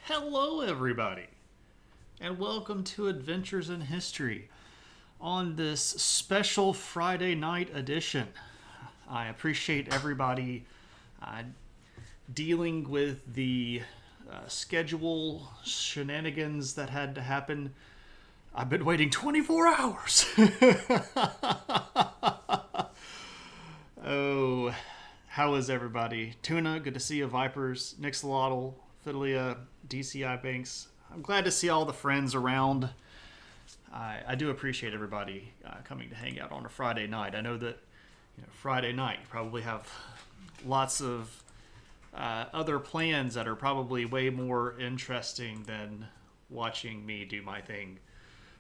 Hello, everybody, and welcome to Adventures in History on this special Friday night edition. I appreciate everybody uh, dealing with the schedule shenanigans that had to happen. I've been waiting 24 hours. Oh, how is everybody? Tuna, good to see you. Vipers, Nixolotl, Fidelia, DCI Banks. I'm glad to see all the friends around. I do appreciate everybody coming to hang out on a Friday night. I know that Friday night you probably have lots of other plans that are probably way more interesting than watching me do my thing.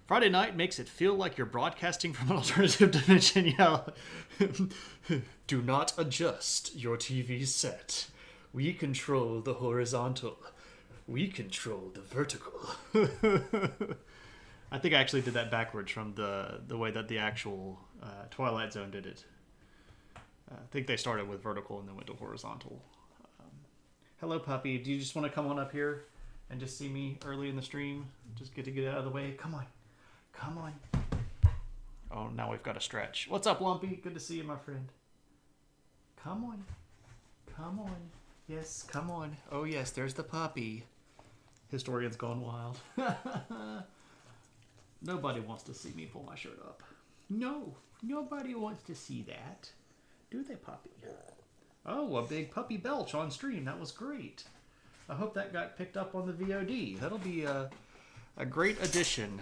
Friday night makes it feel like you're broadcasting from an alternative dimension. Yeah. Do not adjust your TV set. We control the horizontal. We control the vertical. I think I actually did that backwards from the way that the actual Twilight Zone did it. I think they started with vertical and then went to horizontal. Hello, puppy. Do you just want to come on up here and just see me early in the stream? Just get out of the way. Come on. Come on. Oh, now we've got to stretch. What's up, Lumpy? Good to see you, my friend. Come on. Come on. Yes, come on. Oh, yes, there's the puppy. Historian's gone wild. Nobody wants to see me pull my shirt up. No, nobody wants to see that. Do they, puppy? Oh, a big puppy belch on stream. That was great. I hope that got picked up on the VOD. That'll be a great addition.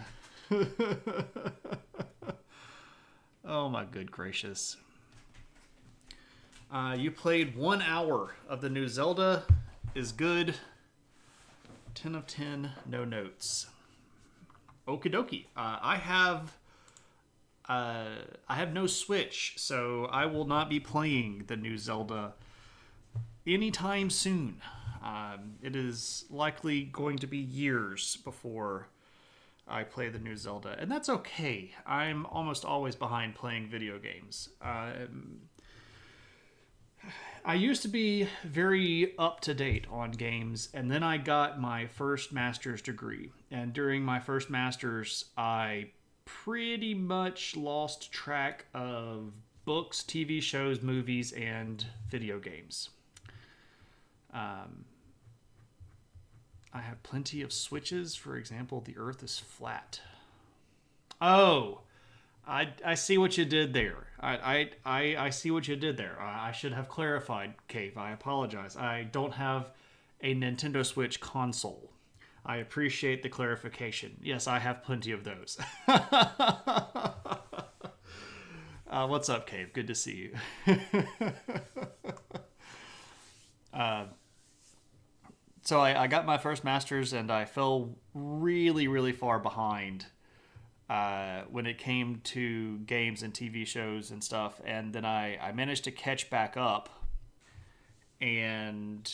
Oh, my good gracious. You played 1 hour of the new Zelda. Is good. 10 of 10, no notes. Okie dokie. I have no Switch, so I will not be playing the new Zelda anytime soon. It is likely going to be years before I play the new Zelda, and that's okay. I'm almost always behind playing video games. I used to be very up to date on games, and then I got my first master's degree. And during my first master's, I pretty much lost track of books, TV shows, movies, and video games. I have plenty of switches. For example, the Earth is flat. Oh, I see what you did there. I see what you did there. I should have clarified, Cave. I apologize. I don't have a Nintendo Switch console. I appreciate the clarification. Yes, I have plenty of those. What's up, Cave? Good to see you. So I got my first master's, and I fell really, really far behind when it came to games and TV shows and stuff. And then I managed to catch back up. And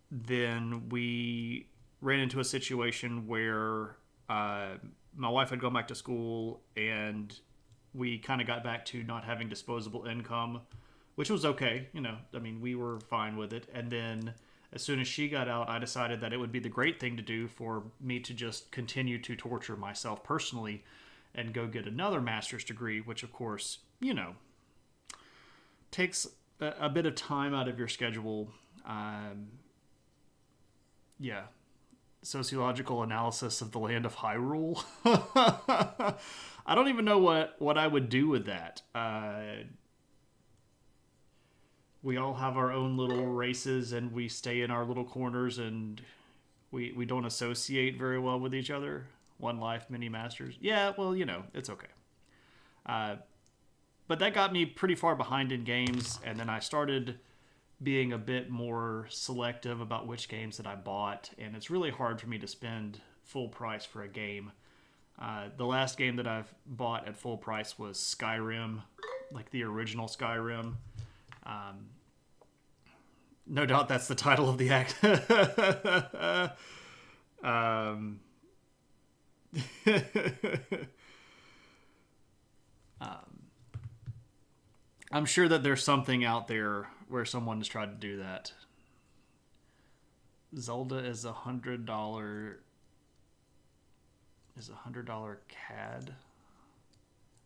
then we ran into a situation where my wife had gone back to school, and we kind of got back to not having disposable income, which was okay. We were fine with it. And then as soon as she got out, I decided that it would be the great thing to do for me to just continue to torture myself personally and go get another master's degree, which, of course, takes a bit of time out of your schedule. Yeah. Sociological analysis of the land of Hyrule. I don't even know what I would do with that. We all have our own little races, and we stay in our little corners, and we don't associate very well with each other. One life, many masters. Yeah, well, it's okay. But that got me pretty far behind in games, and then I started being a bit more selective about which games that I bought, and it's really hard for me to spend full price for a game. The last game that I've bought at full price was Skyrim, like the original Skyrim. No doubt that's the title of the act. I'm sure that there's something out there where someone has tried to do that. Zelda is $100. Is $100 CAD?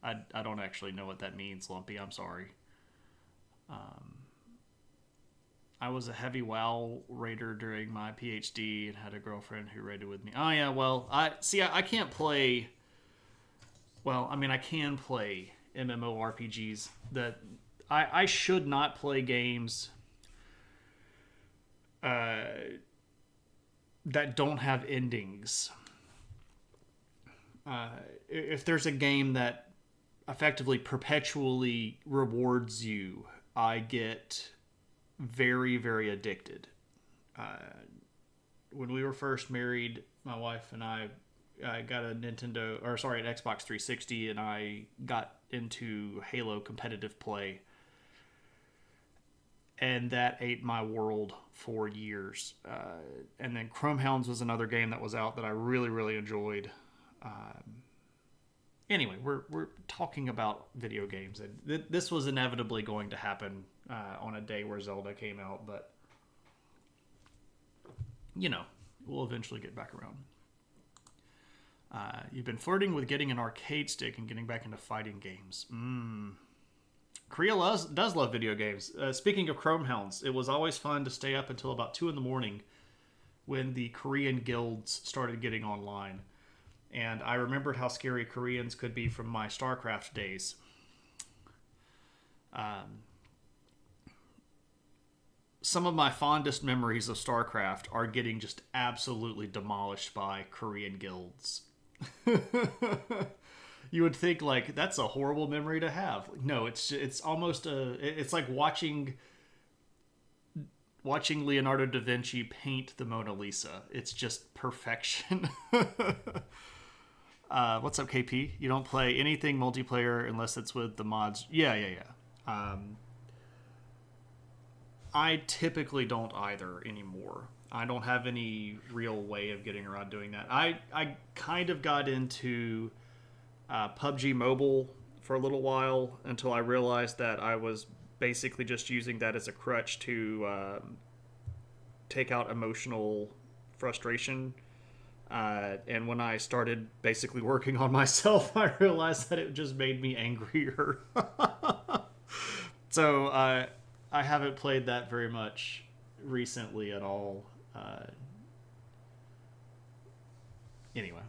I don't actually know what that means, Lumpy. I'm sorry. I was a heavy WoW raider during my PhD and had a girlfriend who raided with me. Oh yeah, well, I can't play. Well, I mean, I can play MMORPGs. I should not play games that don't have endings. If there's a game that effectively perpetually rewards you, I get very, very addicted. When we were first married, my wife and I got an Xbox 360, and I got into Halo competitive play, and that ate my world for years. And then Chrome Hounds was another game that was out that I really, really enjoyed. Anyway, we're talking about video games, and this was inevitably going to happen on a day where Zelda came out, but we'll eventually get back around. You've been flirting with getting an arcade stick and getting back into fighting games. Korea does love video games. Speaking of Chrome Hounds, it was always fun to stay up until about 2 in the morning when the Korean guilds started getting online. And I remembered how scary Koreans could be from my StarCraft days. Some of my fondest memories of StarCraft are getting just absolutely demolished by Korean guilds. You would think, like, that's a horrible memory to have. No, it's almost it's like watching Leonardo da Vinci paint the Mona Lisa. It's just perfection. What's up, KP? You don't play anything multiplayer unless it's with the mods. Yeah. I typically don't either anymore. I don't have any real way of getting around doing that. I kind of got into PUBG Mobile for a little while until I realized that I was basically just using that as a crutch to take out emotional frustration. And when I started basically working on myself, I realized that it just made me angrier. So I haven't played that very much recently at all. Anyway,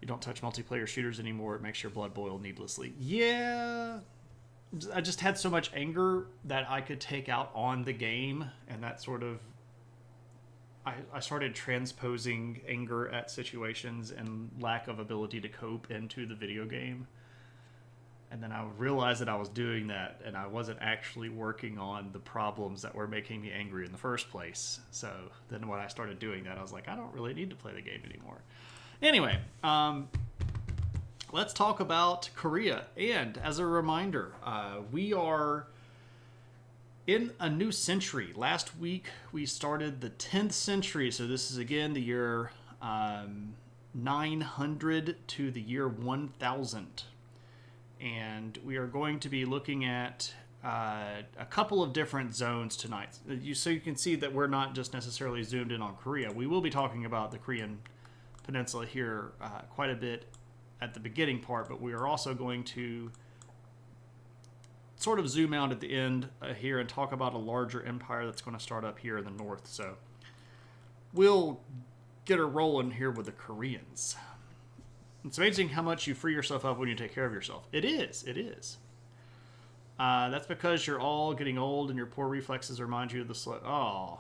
you don't touch multiplayer shooters anymore. It makes your blood boil needlessly. Yeah, I just had so much anger that I could take out on the game, and that sort of I started transposing anger at situations and lack of ability to cope into the video game. And then I realized that I was doing that, and I wasn't actually working on the problems that were making me angry in the first place. So then when I started doing that, I was like, I don't really need to play the game anymore. Anyway, let's talk about Korea. And as a reminder, we are in a new century. Last week, we started the 10th century. So this is, again, the year 900 to the year 1000. And we are going to be looking at a couple of different zones tonight. So you can see that we're not just necessarily zoomed in on Korea. We will be talking about the Korean Peninsula here quite a bit at the beginning part, but we are also going to sort of zoom out at the end here and talk about a larger empire that's going to start up here in the north. So we'll get her rolling here with the Koreans. It's amazing how much you free yourself up when you take care of yourself. It is. That's because you're all getting old and your poor reflexes remind you of the slow.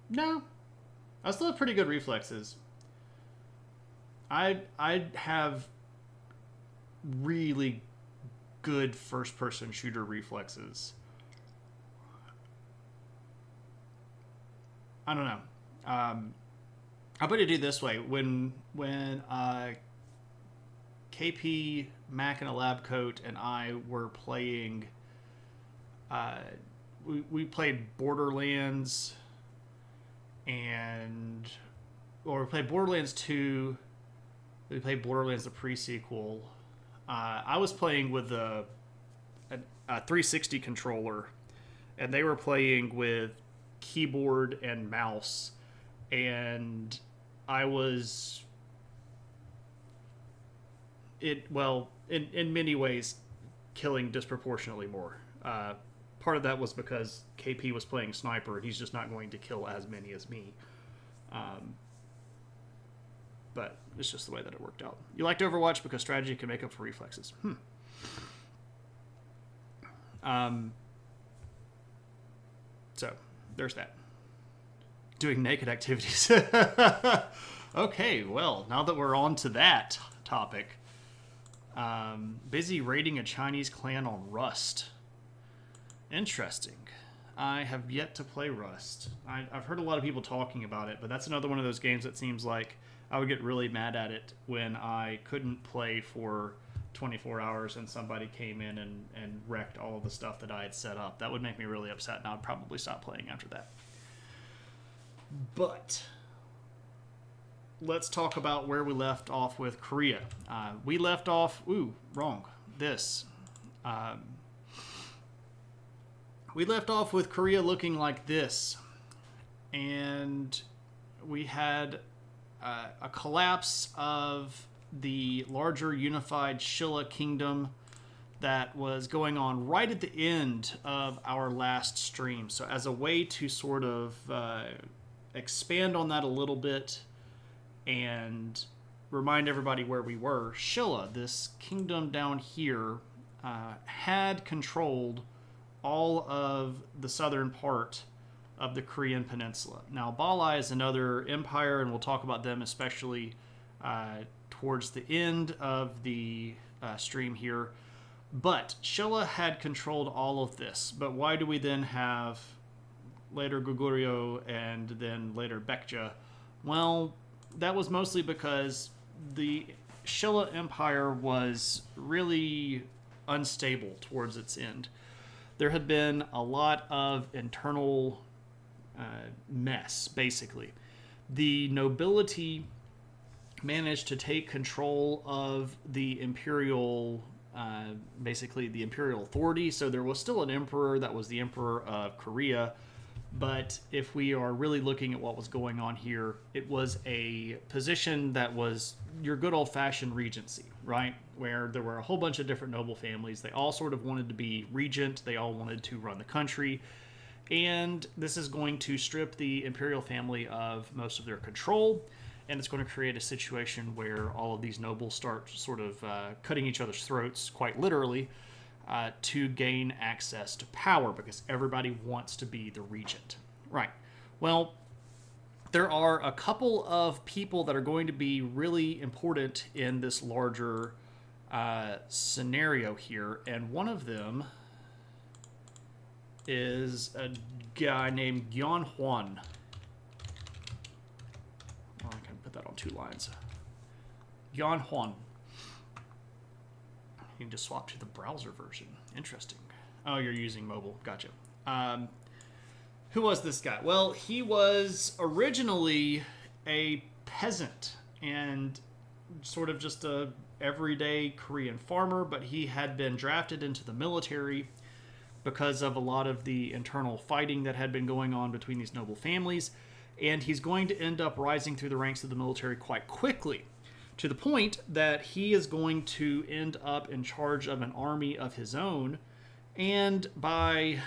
No. I still have pretty good reflexes. I have really good first-person shooter reflexes. I don't know. I'll put it this way: when KP, Mac, and a lab coat and I were playing, we played Borderlands, we played Borderlands 2. We played Borderlands the pre-sequel. I was playing with a 360 controller, and they were playing with keyboard and mouse, and I was in many ways killing disproportionately more. Part of that was because KP was playing sniper, and he's just not going to kill as many as me. But it's just the way that it worked out. You liked Overwatch because strategy can make up for reflexes. So, there's that. Doing naked activities. Okay, well, now that we're on to that topic, busy raiding a Chinese clan on Rust. Interesting. I have yet to play Rust. I've heard a lot of people talking about it, but that's another one of those games that seems like I would get really mad at it when I couldn't play for 24 hours and somebody came in and wrecked all of the stuff that I had set up. That would make me really upset, and I'd probably stop playing after that. But let's talk about where we left off with Korea. We left off... Ooh, wrong. This. We left off with Korea looking like this. And we had a collapse of the larger unified Shilla kingdom that was going on right at the end of our last stream. So as a way to sort of expand on that a little bit and remind everybody where we were, Shilla, this kingdom down here, had controlled all of the southern part of the Korean peninsula. Now, Balai is another empire, and we'll talk about them especially towards the end of the stream here. But Shilla had controlled all of this. But why do we then have later Goguryeo and then later Baekje? Well, that was mostly because the Shilla Empire was really unstable towards its end. There had been a lot of internal mess, basically. The nobility managed to take control of the imperial, basically the imperial authority. So there was still an emperor that was the emperor of Korea. But if we are really looking at what was going on here, it was a position that was your good old-fashioned regency, right? Where there were a whole bunch of different noble families. They all sort of wanted to be regent. They all wanted to run the country. And this is going to strip the imperial family of most of their control. And it's going to create a situation where all of these nobles start sort of cutting each other's throats, quite literally, to gain access to power, because everybody wants to be the regent. Right. Well, there are a couple of people that are going to be really important in this larger scenario here, and one of them is a guy named Geon. Well, I can put that on 2 lines. Geon. You can just swap to the browser version. Interesting. Oh, you're using mobile. Gotcha. Who was this guy? Well, he was originally a peasant and sort of just a everyday Korean farmer, but he had been drafted into the military because of a lot of the internal fighting that had been going on between these noble families, and he's going to end up rising through the ranks of the military quite quickly, to the point that he is going to end up in charge of an army of his own, and by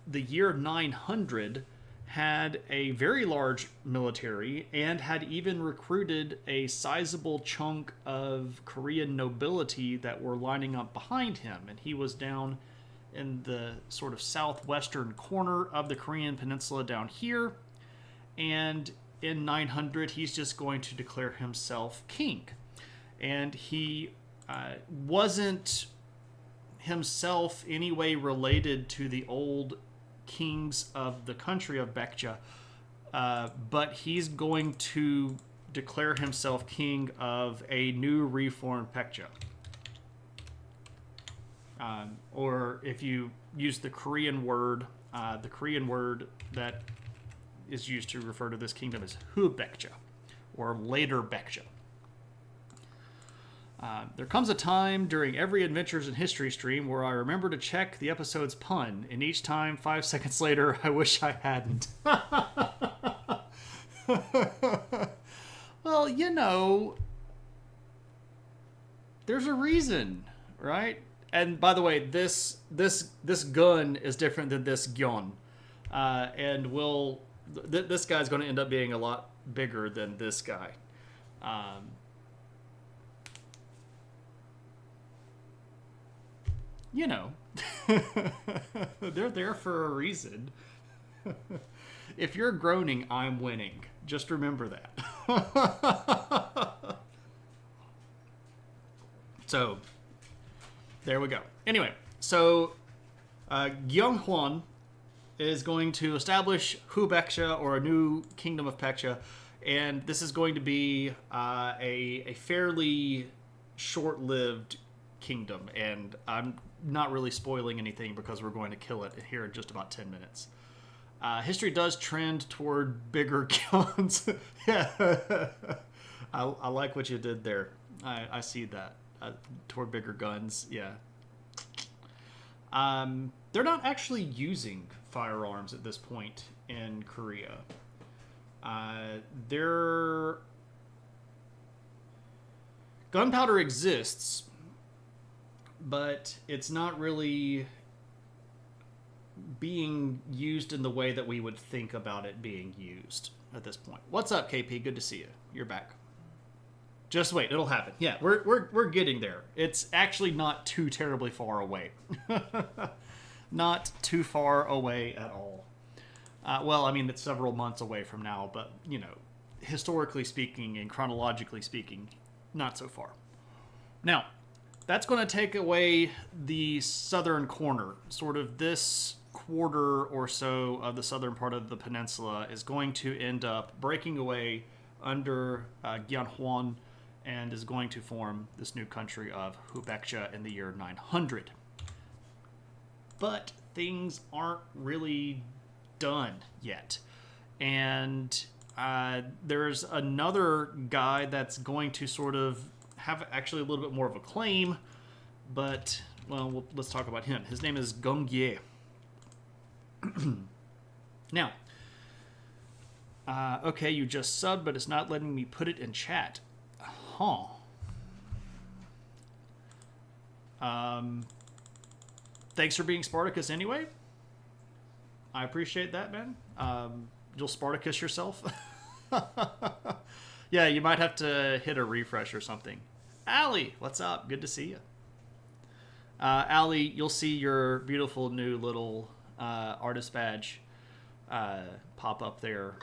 the year 900 had a very large military and had even recruited a sizable chunk of Korean nobility that were lining up behind him. And he was down in the sort of southwestern corner of the Korean peninsula down here. And in 900, he's just going to declare himself king. And he wasn't himself any way related to the old kings of the country of Baekje, but he's going to declare himself king of a new reformed Baekje. Or if you use the Korean word that is used to refer to this kingdom is Hu Baekje, or later Baekje. There comes a time during every Adventures in History stream where I remember to check the episode's pun, and each time, 5 seconds later, I wish I hadn't. Well, you know, there's a reason, right? And by the way, this gun is different than this Geon, and this guy's going to end up being a lot bigger than this guy. You know, they're there for a reason. If you're groaning, I'm winning. Just remember that. So, there we go. Anyway, so Geon Huan is going to establish Hu Baekja, or a new kingdom of Baekja, and this is going to be a fairly short-lived kingdom, and I'm not really spoiling anything because we're going to kill it here in just about 10 minutes. History does trend toward bigger guns. Yeah, I like what you did there. I see that. Toward bigger guns, yeah. They're not actually using firearms at this point in Korea. Gunpowder exists, but it's not really being used in the way that we would think about it being used at this point. What's up, KP? Good to see you. You're back. Just wait, it'll happen. Yeah, we're getting there. It's actually not too terribly far away. Not too far away at all. Well, I mean, it's several months away from now, but, you know, historically speaking and chronologically speaking, not so far. Now, that's going to take away the southern corner. Sort of this quarter or so of the southern part of the peninsula is going to end up breaking away under Geon Huan, and is going to form this new country of Hu Baekja in the year 900. But things aren't really done yet. And there's another guy that's going to sort of have actually a little bit more of a claim, but, well, let's talk about him. His name is Gong Ye. Now, okay, you just subbed, but it's not letting me put it in chat. Huh. Thanks for being Spartacus anyway. I appreciate that, man. You'll Spartacus yourself. Yeah, you might have to hit a refresh or something. Allie, what's up? Good to see you. Allie, you'll see your beautiful new little artist badge pop up there.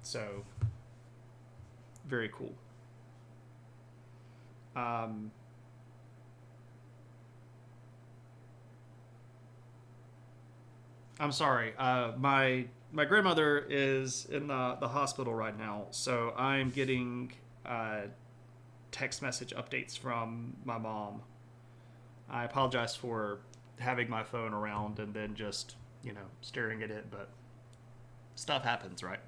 So, very cool. I'm sorry. My grandmother is in the hospital right now, so I'm getting text message updates from my mom. I apologize for having my phone around and then just, you know, staring at it, but stuff happens, right?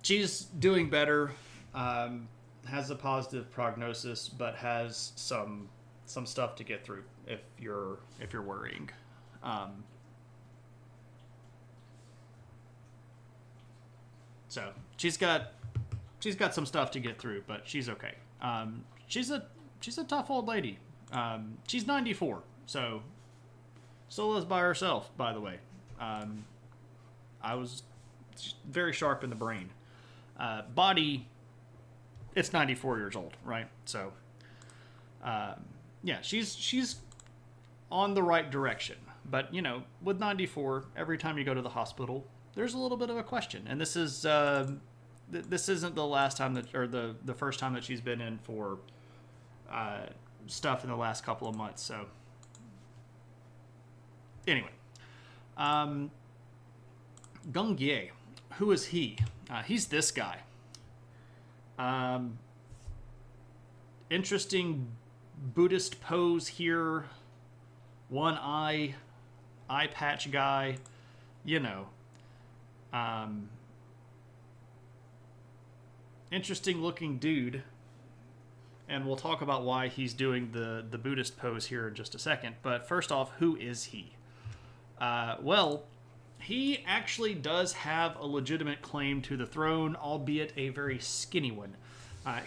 She's doing better, has a positive prognosis, but has some stuff to get through if you're worrying. So she's got some stuff to get through, but she's okay. She's a tough old lady. She's 94, so still lives by herself, by the way. I was very sharp in the brain. Body, it's 94 years old, right? So, yeah, she's on the right direction. But, you know, with 94, every time you go to the hospital, there's a little bit of a question. And this is this isn't the last time that, or the first time that she's been in for stuff in the last couple of months. So, anyway, Gong Ye, who is he? He's this guy. Interesting Buddhist pose here. One eye patch guy, you know. Interesting looking dude. And we'll talk about why he's doing the Buddhist pose here in just a second. But first off, who is he? Well, he actually does have a legitimate claim to the throne, albeit a very skinny one.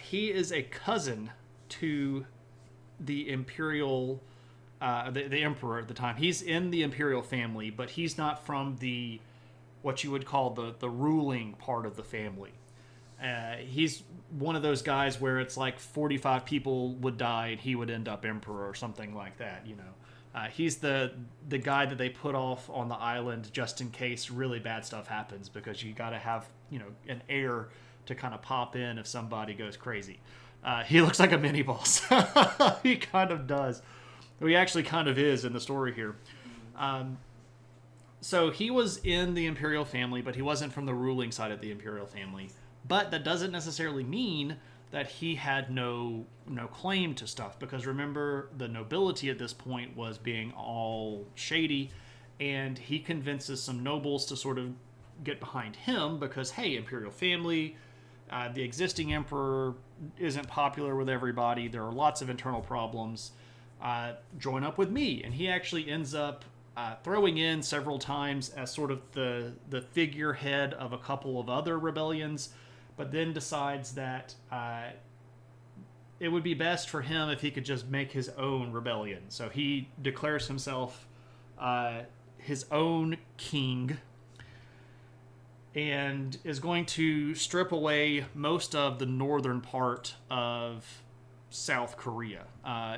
He is a cousin to the imperial, the emperor at the time. He's in the imperial family, but he's not from the what you would call the ruling part of the family. He's one of those guys where it's like 45 people would die and he would end up emperor or something like that, you know. He's the guy that they put off on the island just in case really bad stuff happens, because you got to have, you know, an heir to kind of pop in if somebody goes crazy. He looks like a mini boss. He kind of does. He actually kind of is in the story here. So he was in the imperial family, but he wasn't from the ruling side of the imperial family. But that doesn't necessarily mean that he had no claim to stuff, because remember, the nobility at this point was being all shady, and he convinces some nobles to sort of get behind him because, hey, imperial family, the existing emperor isn't popular with everybody, there are lots of internal problems, join up with me. And he actually ends up throwing in several times as sort of the figurehead of a couple of other rebellions, but then decides that it would be best for him if he could just make his own rebellion. So he declares himself his own king and is going to strip away most of the northern part of South Korea.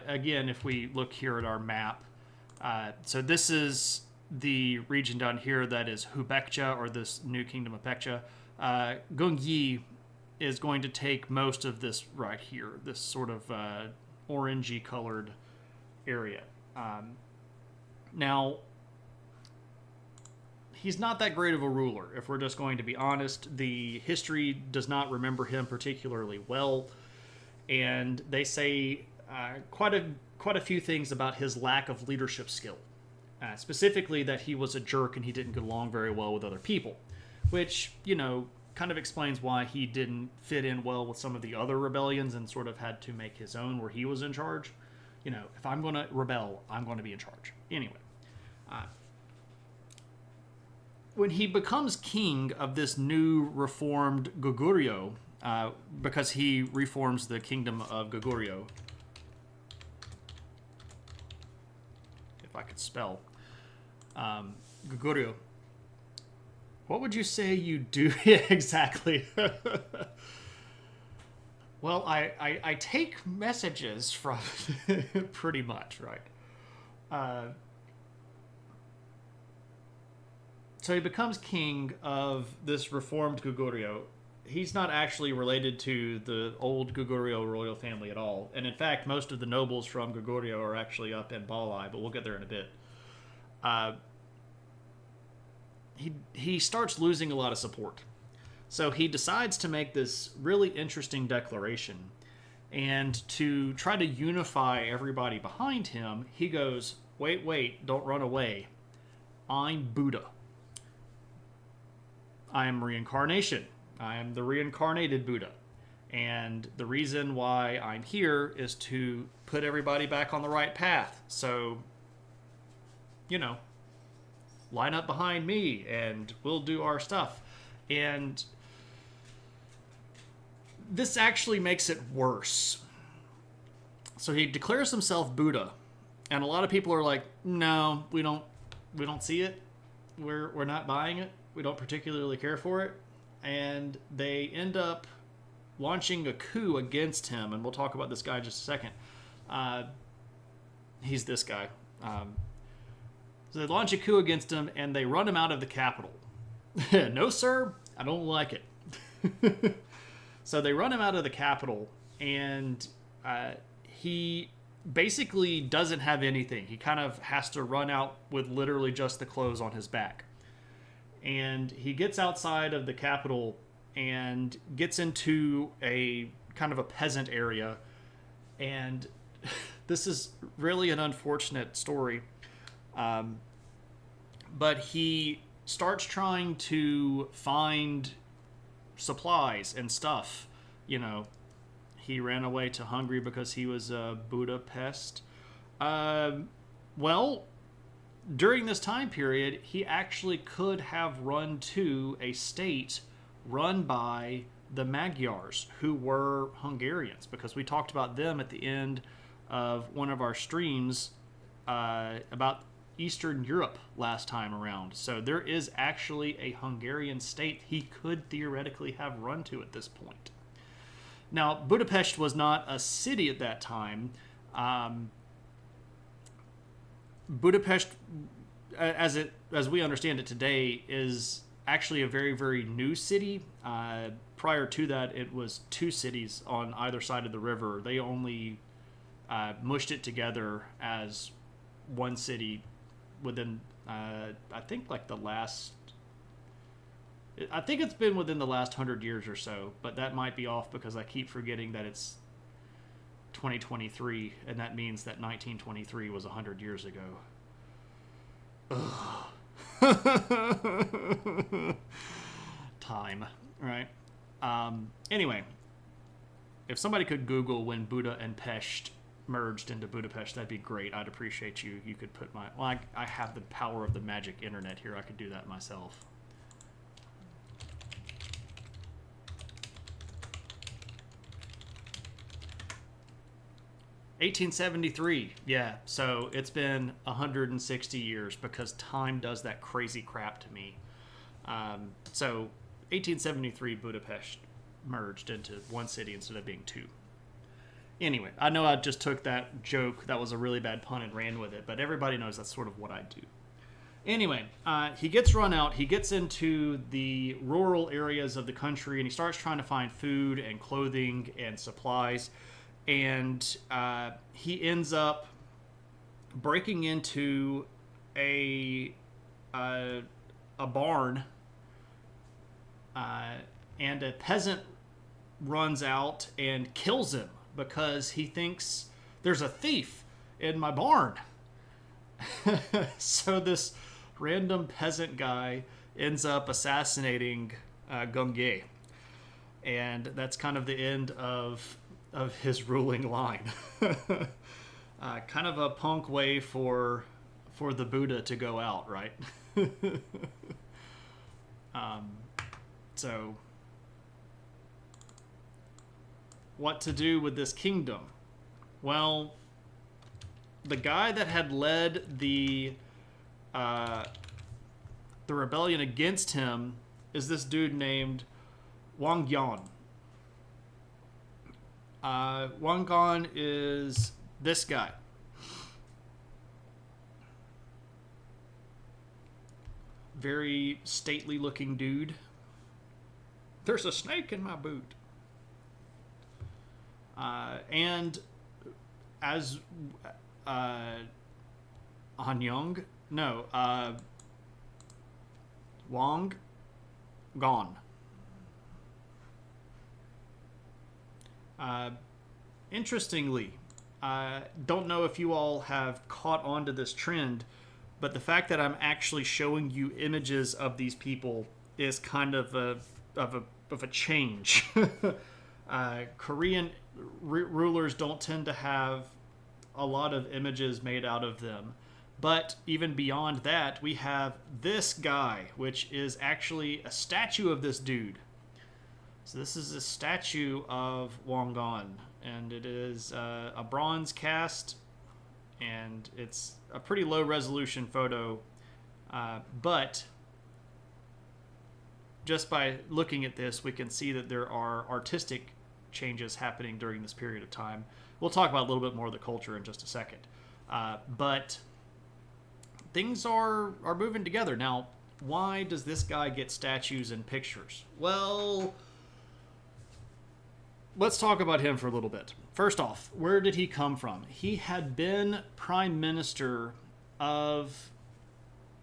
Again, if we look here at our map, so this is the region down here that is Hubekcha, or this new kingdom of Baekje. Gyeonggi is going to take most of this right here, this sort of orangey colored area. Now, he's not that great of a ruler, if we're just going to be honest. The history does not remember him particularly well, and they say quite a few things about his lack of leadership skill. Specifically that he was a jerk and he didn't get along very well with other people, which, you know, kind of explains why he didn't fit in well with some of the other rebellions and sort of had to make his own where he was in charge. You know, if I'm going to rebel, I'm going to be in charge. Anyway, when he becomes king of this new reformed Goguryeo, because he reforms the kingdom of Goguryeo, if I could spell, Goguryeo. What would you say you do? Yeah, exactly. Well, I take messages from pretty much, right? So he becomes king of this reformed Goguryeo. He's not actually related to the old Goguryeo royal family at all. And in fact, most of the nobles from Goguryeo are actually up in Balai, but we'll get there in a bit. He starts losing a lot of support. So he decides to make this really interesting declaration. And to try to unify everybody behind him, he goes, wait, don't run away. I'm Buddha. I am reincarnation. I am the reincarnated Buddha. And the reason why I'm here is to put everybody back on the right path. So, you know, line up behind me and we'll do our stuff. And this actually makes it worse. So he declares himself Buddha, and a lot of people are like, no, we don't see it. We're not buying it. We don't particularly care for it. And they end up launching a coup against him, and we'll talk about this guy in just a second. He's this guy. So they launch a coup against him, and they run him out of the capital. No, sir, I don't like it. So they run him out of the capital, and he basically doesn't have anything. He kind of has to run out with literally just the clothes on his back. And he gets outside of the capital and gets into a kind of a peasant area. And this is really an unfortunate story. But he starts trying to find supplies and stuff. You know, He ran away to Hungary because he was Budapest. Well, during this time period, he actually could have run to a state run by the Magyars, who were Hungarians, because we talked about them at the end of one of our streams about Eastern Europe last time around. So there is actually a Hungarian state he could theoretically have run to at this point. Now, Budapest was not a city at that time. Budapest, as we understand it today, is actually a very, very new city. Prior to that, it was two cities on either side of the river. They only mushed it together as one city within, I think, like the last... I think it's been within the last 100 years or so, but that might be off because I keep forgetting that it's 2023, and that means that 1923 was 100 years ago. Ugh. Time, right? Anyway, if somebody could Google when Buda and Pest merged into Budapest, that'd be great. I'd appreciate you. You could put my... Well, I have the power of the magic internet here. I could do that myself. (1873), yeah, so it's been 160 years because time does that crazy crap to me. So 1873, Budapest merged into one city instead of being two. Anyway, I know I just took that joke, that was a really bad pun, and ran with it, but everybody knows that's sort of what I do. Anyway, he gets run out, he gets into the rural areas of the country, and he starts trying to find food and clothing and supplies. And he ends up breaking into a barn, and a peasant runs out and kills him because he thinks there's a thief in my barn. So this random peasant guy ends up assassinating Gongye, and that's kind of the end of his ruling line. Kind of a punk way for the Buddha to go out, right? So, what to do with this kingdom? Well, the guy that had led the rebellion against him is this dude named Wang Geon. Wang Geon is this guy. Very stately looking dude. There's a snake in my boot. And as Anyong? No, Wang Geon. Interestingly, don't know if you all have caught on to this trend, but the fact that I'm actually showing you images of these people is kind of a change. Korean rulers don't tend to have a lot of images made out of them. But even beyond that, we have this guy, which is actually a statue of this dude. So this is a statue of Wang Geon, and it is a bronze cast, and it's a pretty low resolution photo, but just by looking at this, we can see that there are artistic changes happening during this period of time. We'll talk about a little bit more of the culture in just a second, but things are moving together. Now, why does this guy get statues and pictures? Well, let's talk about him for a little bit. First off, where did he come from? He had been prime minister of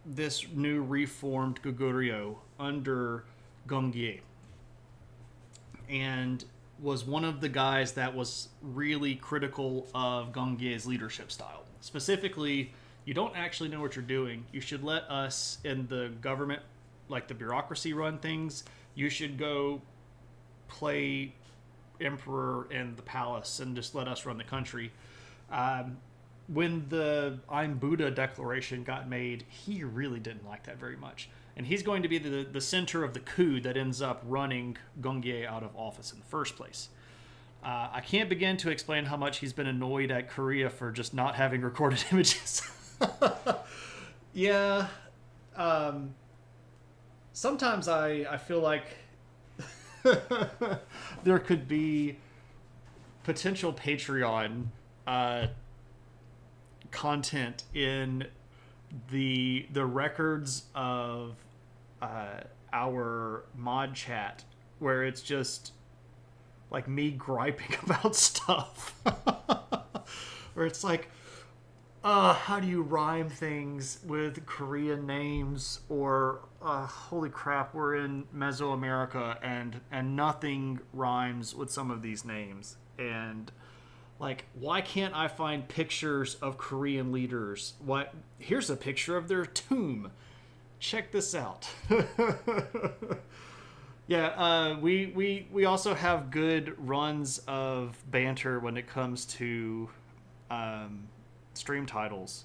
this new reformed Goguryeo under Gongye, and was one of the guys that was really critical of Gongye's leadership style. Specifically, you don't actually know what you're doing. You should let us in the government, like the bureaucracy, run things. You should go play emperor in the palace and just let us run the country. When the I'm Buddha declaration got made, he really didn't like that very much. And he's going to be the center of the coup that ends up running Gongye out of office in the first place. I can't begin to explain how much he's been annoyed at Korea for just not having recorded images. Yeah. Sometimes I feel like there could be potential Patreon content in the records of our mod chat where it's just like me griping about stuff. Where it's like, how do you rhyme things with Korean names? Or holy crap, we're in Mesoamerica and nothing rhymes with some of these names. And like, why can't I find pictures of Korean leaders? What? Here's a picture of their tomb. Check this out. Yeah, we also have good runs of banter when it comes to stream titles.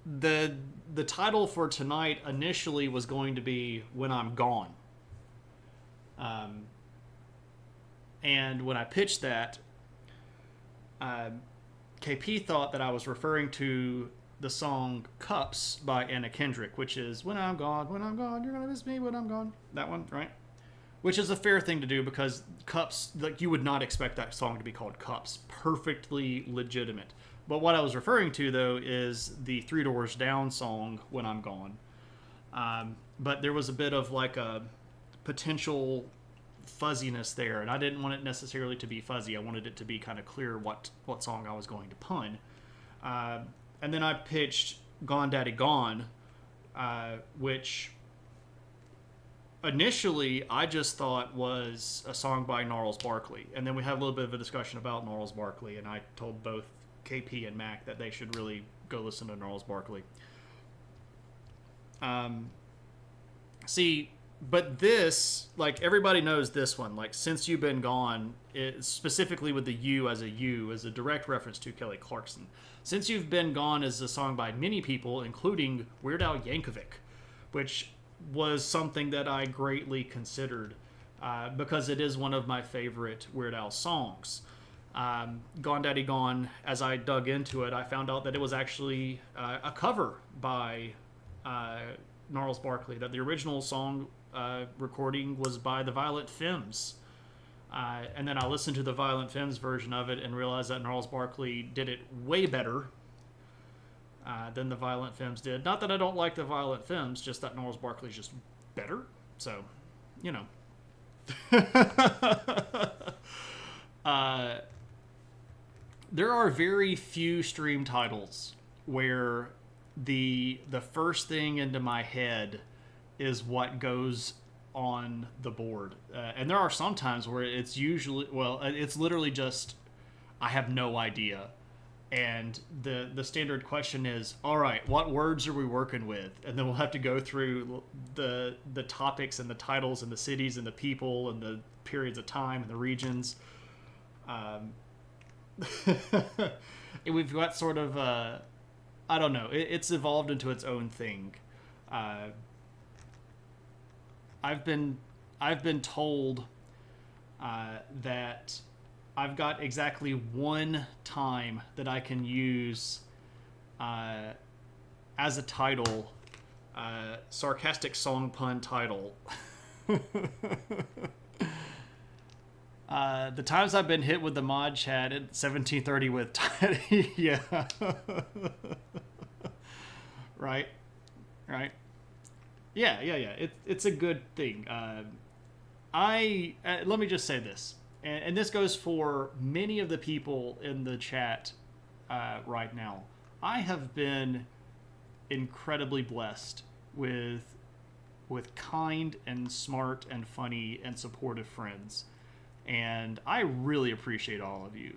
The title for tonight initially was going to be When I'm Gone. And when I pitched that, KP thought that I was referring to the song Cups by Anna Kendrick, which is when I'm gone, you're gonna miss me when I'm gone. That one, right? Which is a fair thing to do because Cups, like, you would not expect that song to be called Cups. Perfectly legitimate. But what I was referring to, though, is the Three Doors Down song, When I'm Gone. But there was a bit of like a potential fuzziness there, and I didn't want it necessarily to be fuzzy. I wanted it to be kind of clear what song I was going to pun. And then I pitched Gone Daddy Gone, which initially I just thought was a song by Gnarls Barkley. And then we had a little bit of a discussion about Gnarls Barkley, and I told both KP and Mac that they should really go listen to Gnarls Barkley. See, but this, like, everybody knows this one. Like, Since You've Been Gone, specifically with the U as a direct reference to Kelly Clarkson. Since You've Been Gone is a song by many people, including Weird Al Yankovic, which was something that I greatly considered because it is one of my favorite Weird Al songs. Gone Daddy Gone, as I dug into it, I found out that it was actually a cover by Gnarls Barkley, that the original song recording was by the Violent Femmes. And then I listened to the Violent Femmes version of it and realized that Gnarls Barkley did it way better than the Violent Femmes did. Not that I don't like the Violent Femmes, just that Gnarls Barkley's just better. So, you know. There are very few stream titles where the first thing into my head is what goes on the board. And there are some times where it's literally just, I have no idea. And the standard question is, all right, what words are we working with? And then we'll have to go through the topics and the titles and the cities and the people and the periods of time and the regions. We've got sort of, I don't know, it's evolved into its own thing. I've been told that I've got exactly one time that I can use as a title, sarcastic song pun title. The times I've been hit with the mod chat at 1730 with Tiny, yeah. Right. Yeah. It's a good thing. Let me just say this, and this goes for many of the people in the chat right now. I have been incredibly blessed with kind and smart and funny and supportive friends. And I really appreciate all of you.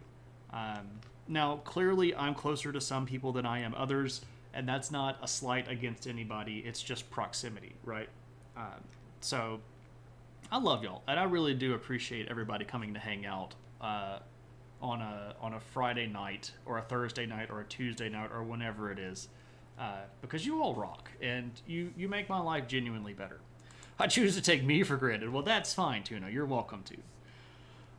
Now, clearly, I'm closer to some people than I am others, and that's not a slight against anybody. It's just proximity, right? So, I love y'all, and I really do appreciate everybody coming to hang out on a Friday night or a Thursday night or a Tuesday night or whenever it is, because you all rock and you make my life genuinely better. I choose to take me for granted. Well, that's fine, Tuna. You're welcome to.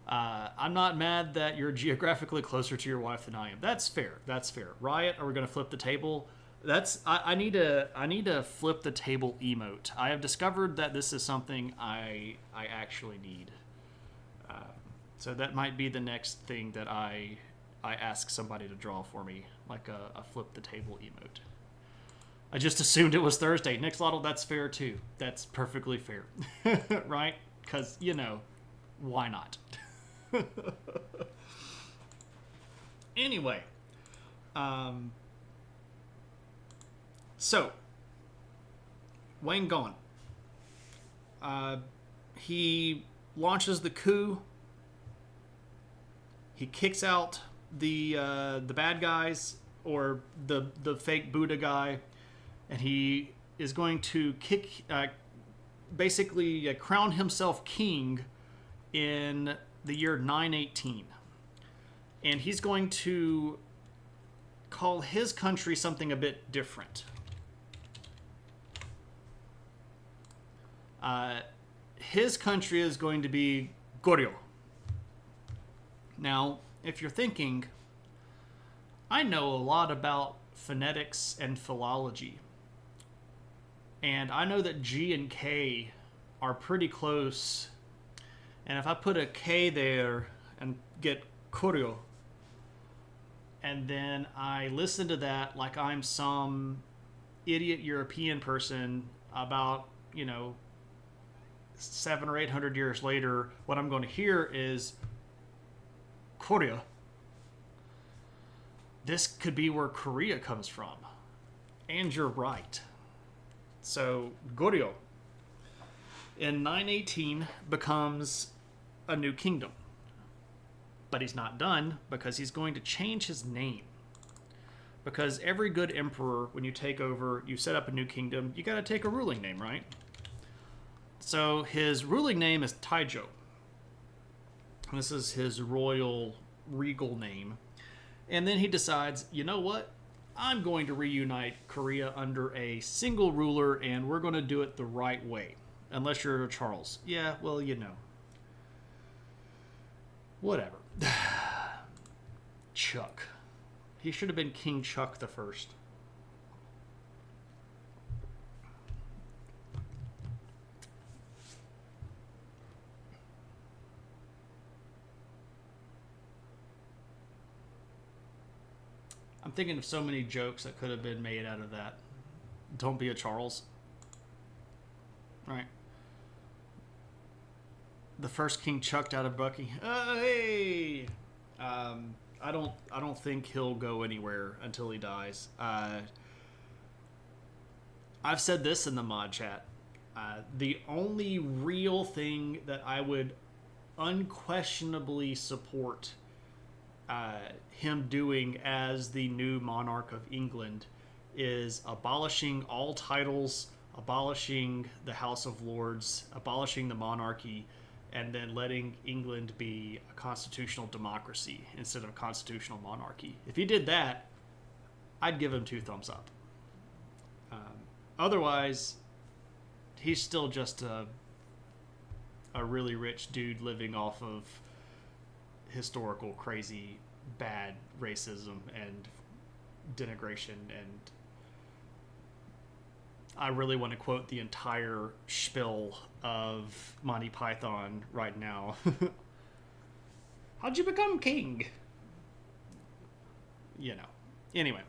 I'm not mad that you're geographically closer to your wife than I am. That's fair. That's fair. Riot, are we going to flip the table? I need to flip the table emote. I have discovered that this is something I actually need. So that might be the next thing that I ask somebody to draw for me, like a flip the table emote. I just assumed it was Thursday. Nixlotl, that's fair too. That's perfectly fair. Right? Because, why not? Anyway. So, Wang Gong. He launches the coup. He kicks out the bad guys, or the fake Buddha guy, and he is going to basically crown himself king in the year 918. And he's going to call his country something a bit different. His country is going to be Goryeo. Now, if you're thinking, I know a lot about phonetics and philology, and I know that G and K are pretty close, and if I put a K there and get Goryeo, and then I listen to that like I'm some idiot European person about, 700 or 800 years later, what I'm going to hear is Korea. This could be where Korea comes from. And you're right. So, Goryeo in 918 becomes a new kingdom. But he's not done, because he's going to change his name. Because every good emperor, when you take over, you set up a new kingdom, you got to take a ruling name, right? So his ruling name is Taijo. This is his royal, regal name. And then he decides, you know what? I'm going to reunite Korea under a single ruler, and we're going to do it the right way. Unless you're Charles. Yeah, well, Whatever. Chuck. He should have been King Chuck the First. I'm thinking of so many jokes that could have been made out of that. Don't be a Charles. Right. The first king chucked out of Bucky. Hey! I don't think he'll go anywhere until he dies. I've said this in the mod chat. The only real thing that I would unquestionably support him doing as the new monarch of England is abolishing all titles, abolishing the House of Lords, abolishing the monarchy, and then letting England be a constitutional democracy instead of a constitutional monarchy. If he did that, I'd give him 2 thumbs up. Otherwise, he's still just a really rich dude living off of historical, crazy, bad racism and denigration. And I really want to quote the entire spiel of Monty Python right now. How'd you become king? Anyway.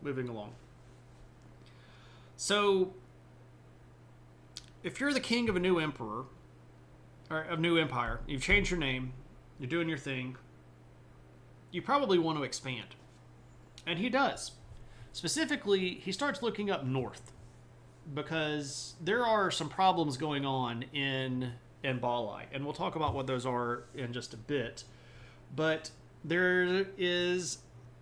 Moving along. So, if you're the king of a new emperor, or a new empire, you've changed your name, you're doing your thing, you probably want to expand. And he does. Specifically, he starts looking up north, because there are some problems going on in Balai, and we'll talk about what those are in just a bit. But there is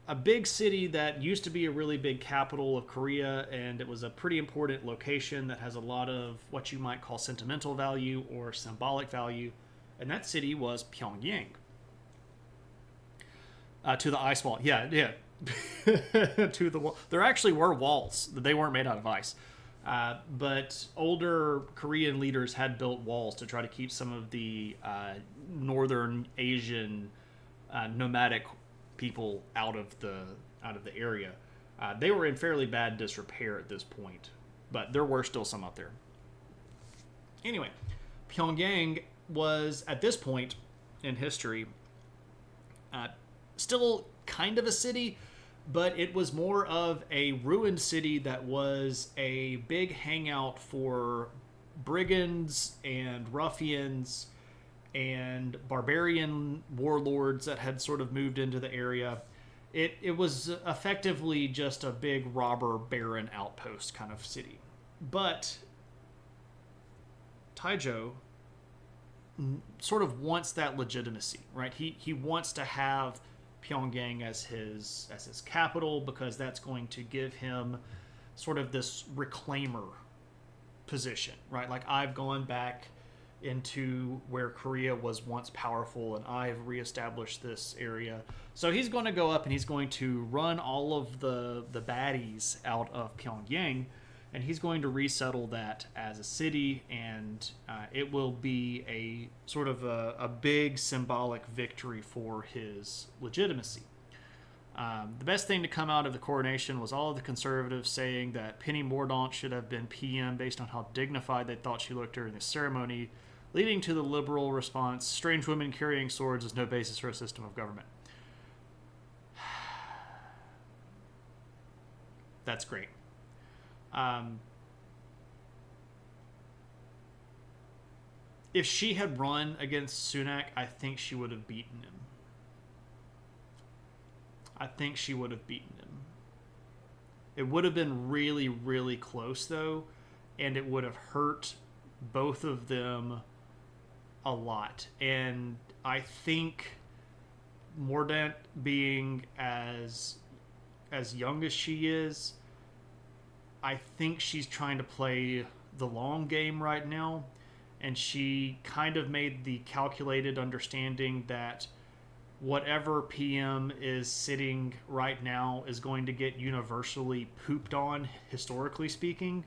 a big city that used to be a really big capital of Korea, and it was a pretty important location that has a lot of what you might call sentimental value or symbolic value. And that city was Pyongyang. To the ice wall. Yeah, yeah. To the wall. There actually were walls. They weren't made out of ice. But older Korean leaders had built walls to try to keep some of the northern Asian nomadic people out of the area. They were in fairly bad disrepair at this point, but there were still some out there. Anyway, Pyongyang was at this point in history still kind of a city, but it was more of a ruined city that was a big hangout for brigands and ruffians and barbarian warlords that had sort of moved into the area. It was effectively just a big robber baron outpost kind of city. But Taizhou sort of wants that legitimacy, right? He wants to have Pyongyang as his capital because that's going to give him sort of this reclaimer position, right? Like, I've gone back into where Korea was once powerful and I've reestablished this area. So he's going to go up and he's going to run all of the baddies out of Pyongyang, and he's going to resettle that as a city, and it will be a sort of a big symbolic victory for his legitimacy. The best thing to come out of the coronation was all of the conservatives saying that Penny Mordaunt should have been PM based on how dignified they thought she looked during the ceremony, leading to the liberal response, strange women carrying swords is no basis for a system of government. That's great. If she had run against Sunak, I think she would have beaten him. It would have been really, really close, though, and it would have hurt both of them a lot. And I think Mordaunt, being as young as she is, I think she's trying to play the long game right now, and she kind of made the calculated understanding that whatever PM is sitting right now is going to get universally pooped on, historically speaking,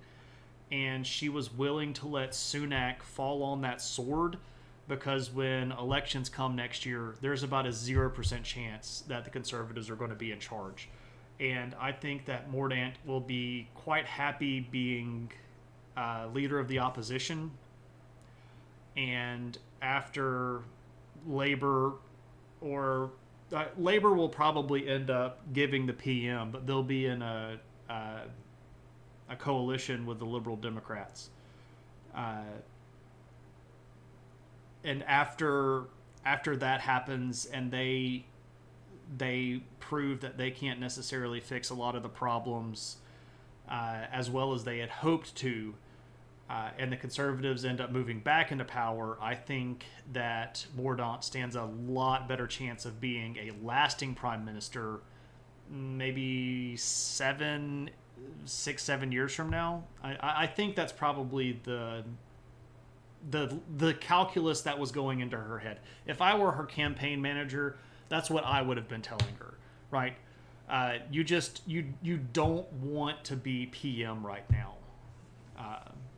and she was willing to let Sunak fall on that sword because when elections come next year, there's about a 0% chance that the conservatives are going to be in charge. And I think that Mordaunt will be quite happy being leader of the opposition. And after Labor, or Labor will probably end up giving the PM, but they'll be in a coalition with the Liberal Democrats. And after that happens, and they prove that they can't necessarily fix a lot of the problems as well as they had hoped to, and the conservatives end up moving back into power, I think that Mordaunt stands a lot better chance of being a lasting prime minister maybe 7 years from now. I think that's probably the calculus that was going into her head. If I were her campaign manager, that's what I would have been telling her, right? You don't want to be PM right now.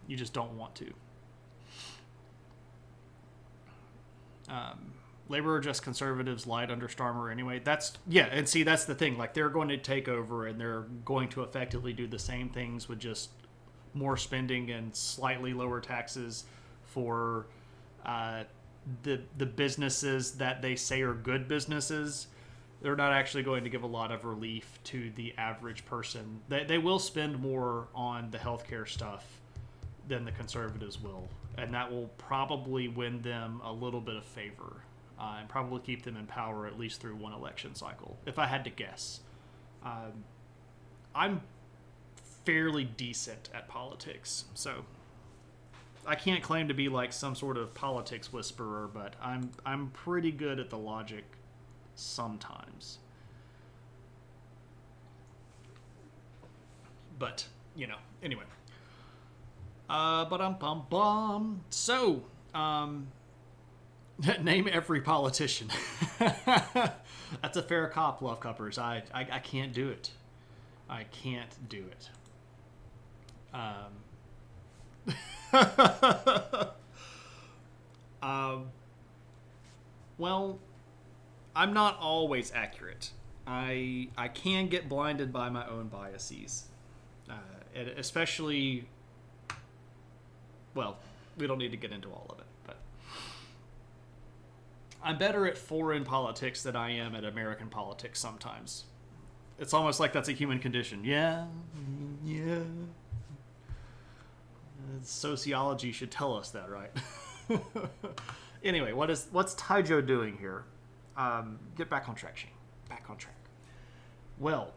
You just don't want to. Labor are just conservatives light under Starmer anyway. That's the thing. Like, they're going to take over and they're going to effectively do the same things with just more spending and slightly lower taxes for the businesses that they say are good businesses. They're not actually going to give a lot of relief to the average person. They will spend more on the healthcare stuff than the conservatives will, and that will probably win them a little bit of favor and probably keep them in power at least through one election cycle, if I had to guess. I'm fairly decent at politics, so I can't claim to be like some sort of politics whisperer, but I'm pretty good at the logic sometimes. But, anyway. Ba-dum-bum-bum. So, name every politician. That's a fair cop, Love Cuppers. I can't do it. I can't do it. Well, I'm not always accurate. I can get blinded by my own biases. Especially, well, we don't need to get into all of it, but I'm better at foreign politics than I am at American politics sometimes. It's almost like that's a human condition. Yeah. Sociology should tell us that, right? Anyway, what's Taijo doing here? Get back on track, Shane. Back on track. Well,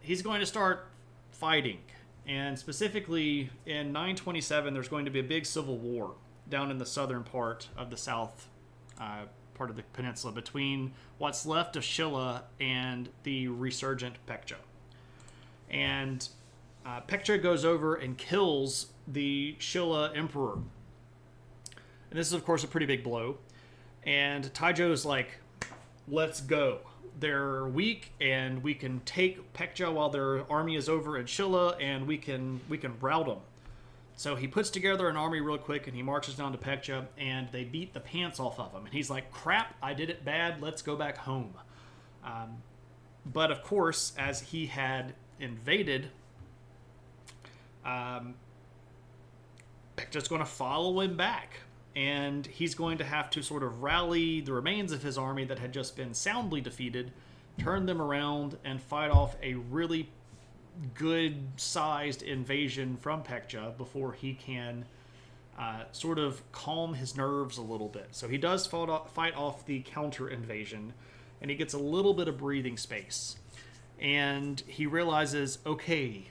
he's going to start fighting. And specifically, in 927, there's going to be a big civil war down in the southern part of the south part of the peninsula between what's left of Shilla and the resurgent Pekja. And Pekja goes over and kills the Shilla emperor. And this is, of course, a pretty big blow. And Taijo's like, let's go. They're weak, and we can take Pekja while their army is over in Shilla, and we can rout them. So he puts together an army real quick, and he marches down to Pekja, and they beat the pants off of him. And he's like, crap, I did it bad, let's go back home. But of course, as he had invaded, Pekja's going to follow him back. And he's going to have to sort of rally the remains of his army that had just been soundly defeated, turn them around, and fight off a really good-sized invasion from Pekja before he can sort of calm his nerves a little bit. So he does fight off the counter-invasion, and he gets a little bit of breathing space. And he realizes, okay,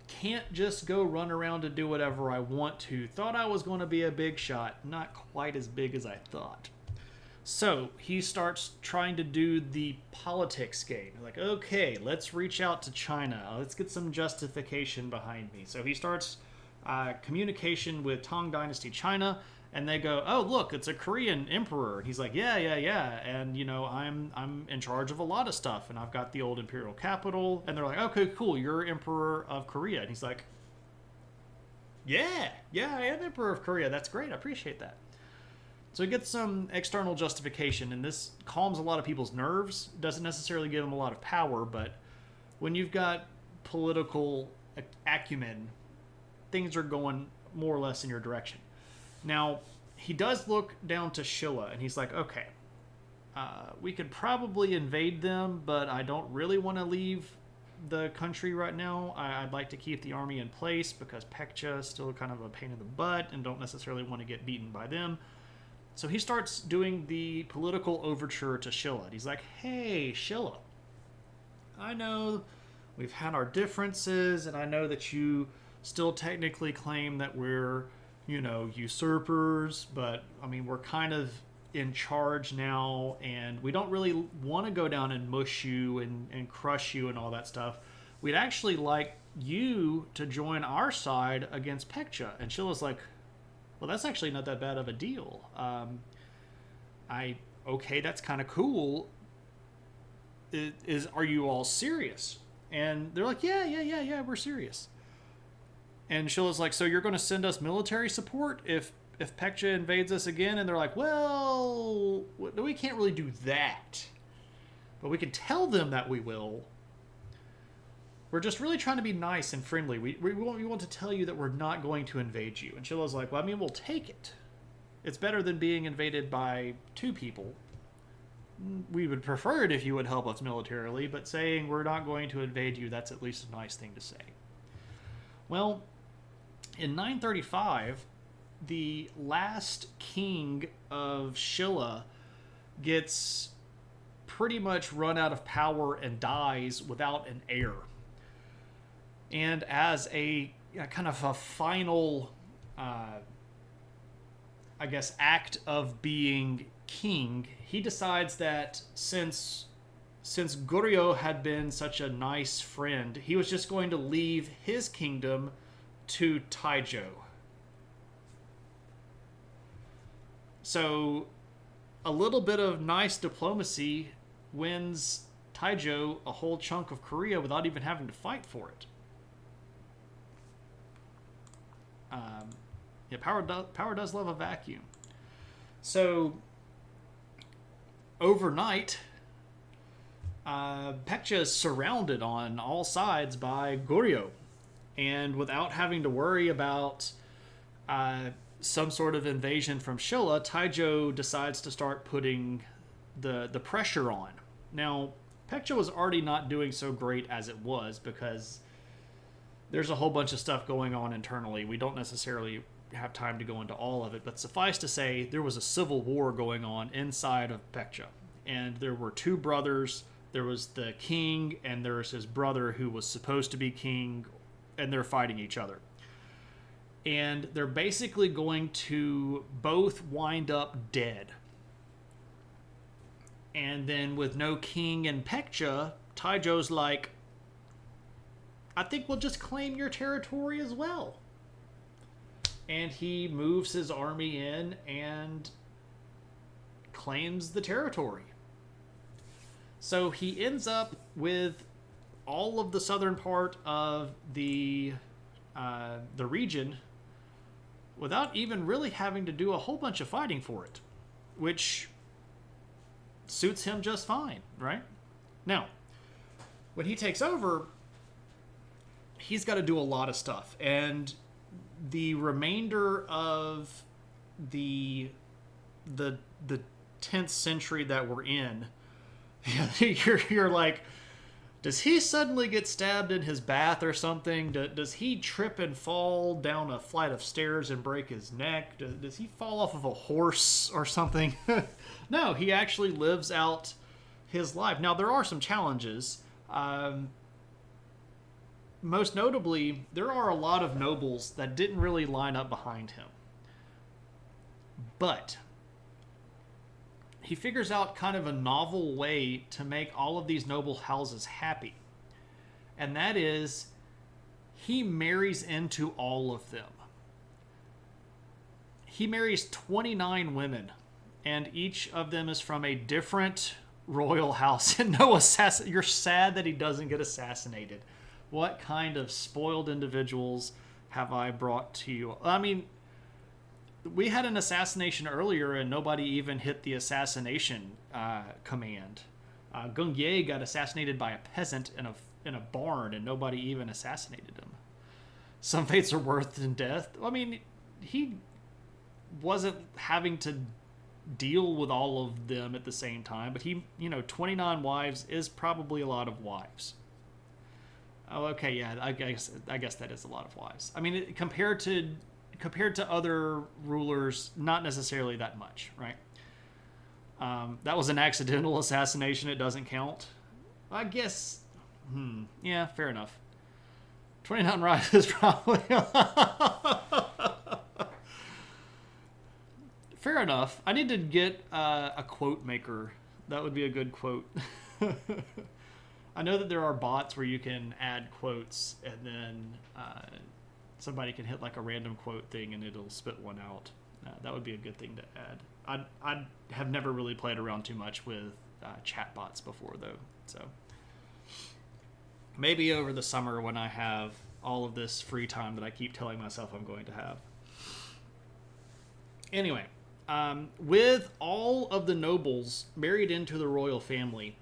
can't just go run around and do whatever I want to. Thought I was going to be a big shot. Not quite as big as I thought. So he starts trying to do the politics game. Like, okay, let's reach out to China. Let's get some justification behind me. So he starts communication with Tang Dynasty China, and they go, oh, look, it's a Korean emperor. And he's like, yeah. And, I'm in charge of a lot of stuff, and I've got the old imperial capital. And they're like, okay, cool, you're emperor of Korea. And he's like, yeah, I am emperor of Korea. That's great. I appreciate that. So he gets some external justification, and this calms a lot of people's nerves. Doesn't necessarily give them a lot of power, but when you've got political acumen, things are going more or less in your direction. Now, he does look down to Shilla, and he's like, okay, we could probably invade them, but I don't really want to leave the country right now. I'd like to keep the army in place because Pekja is still kind of a pain in the butt and don't necessarily want to get beaten by them. So he starts doing the political overture to Shilla. And he's like, hey, Shilla, I know we've had our differences, and I know that you still technically claim that we're usurpers, but we're kind of in charge now, and we don't really want to go down and mush you and crush you and all that stuff. We'd actually like you to join our side against Pekja. And Shilla's like, well, that's actually not that bad of a deal. Okay, that's kind of cool. Are you all serious? And they're like, yeah, we're serious. And Shilla's like, so you're going to send us military support if Pekja invades us again? And they're like, well, we can't really do that. But we can tell them that we will. We're just really trying to be nice and friendly. We want to tell you that we're not going to invade you. And Shilla's like, well, we'll take it. It's better than being invaded by two people. We would prefer it if you would help us militarily, but saying we're not going to invade you, that's at least a nice thing to say. Well, in 935, the last king of Shilla gets pretty much run out of power and dies without an heir. And as a kind of a final, act of being king, he decides that since since Goryeo had been such a nice friend, he was just going to leave his kingdom to Taijo. So a little bit of nice diplomacy wins Taijo a whole chunk of Korea without even having to fight for it. Yeah, power does love a vacuum. So overnight, Baekje is surrounded on all sides by Goryeo, and without having to worry about some sort of invasion from Shilla, Taijo decides to start putting the pressure on. Now, Baekje was already not doing so great as it was because there's a whole bunch of stuff going on internally. We don't necessarily have time to go into all of it, but suffice to say, there was a civil war going on inside of Baekje, and there were two brothers. There was the king, and there was his brother who was supposed to be king, and they're fighting each other. And they're basically going to both wind up dead. And then with no king in Baekje, Taijo's like, I think we'll just claim your territory as well. And he moves his army in and claims the territory. So he ends up with all of the southern part of the region without even really having to do a whole bunch of fighting for it, which suits him just fine, right? Now, when he takes over, he's got to do a lot of stuff, and the remainder of the 10th century that we're in, you're like, does he suddenly get stabbed in his bath or something? Does he trip and fall down a flight of stairs and break his neck? Does he fall off of a horse or something? No, he actually lives out his life. Now, there are some challenges. Most notably, there are a lot of nobles that didn't really line up behind him. But he figures out kind of a novel way to make all of these noble houses happy. And that is, he marries into all of them. He marries 29 women, and each of them is from a different royal house. And no you're sad that he doesn't get assassinated. What kind of spoiled individuals have I brought to you? I mean, we had an assassination earlier and nobody even hit the assassination command. Gung Ye got assassinated by a peasant in a barn and nobody even assassinated him. Some fates are worse than death. I mean, he wasn't having to deal with all of them at the same time, but 29 wives is probably a lot of wives. Oh, okay, yeah, I guess that is a lot of wives. I mean, compared to other rulers, not necessarily that much, right? That was an accidental assassination. It doesn't count. I guess, yeah, fair enough. 29 wives is probably... Fair enough. I need to get a quote maker. That would be a good quote. I know that there are bots where you can add quotes and then somebody can hit like a random quote thing and it'll spit one out. That would be a good thing to add. I have never really played around too much with chat bots before though. So maybe over the summer when I have all of this free time that I keep telling myself I'm going to have. Anyway, with all of the nobles married into the royal family,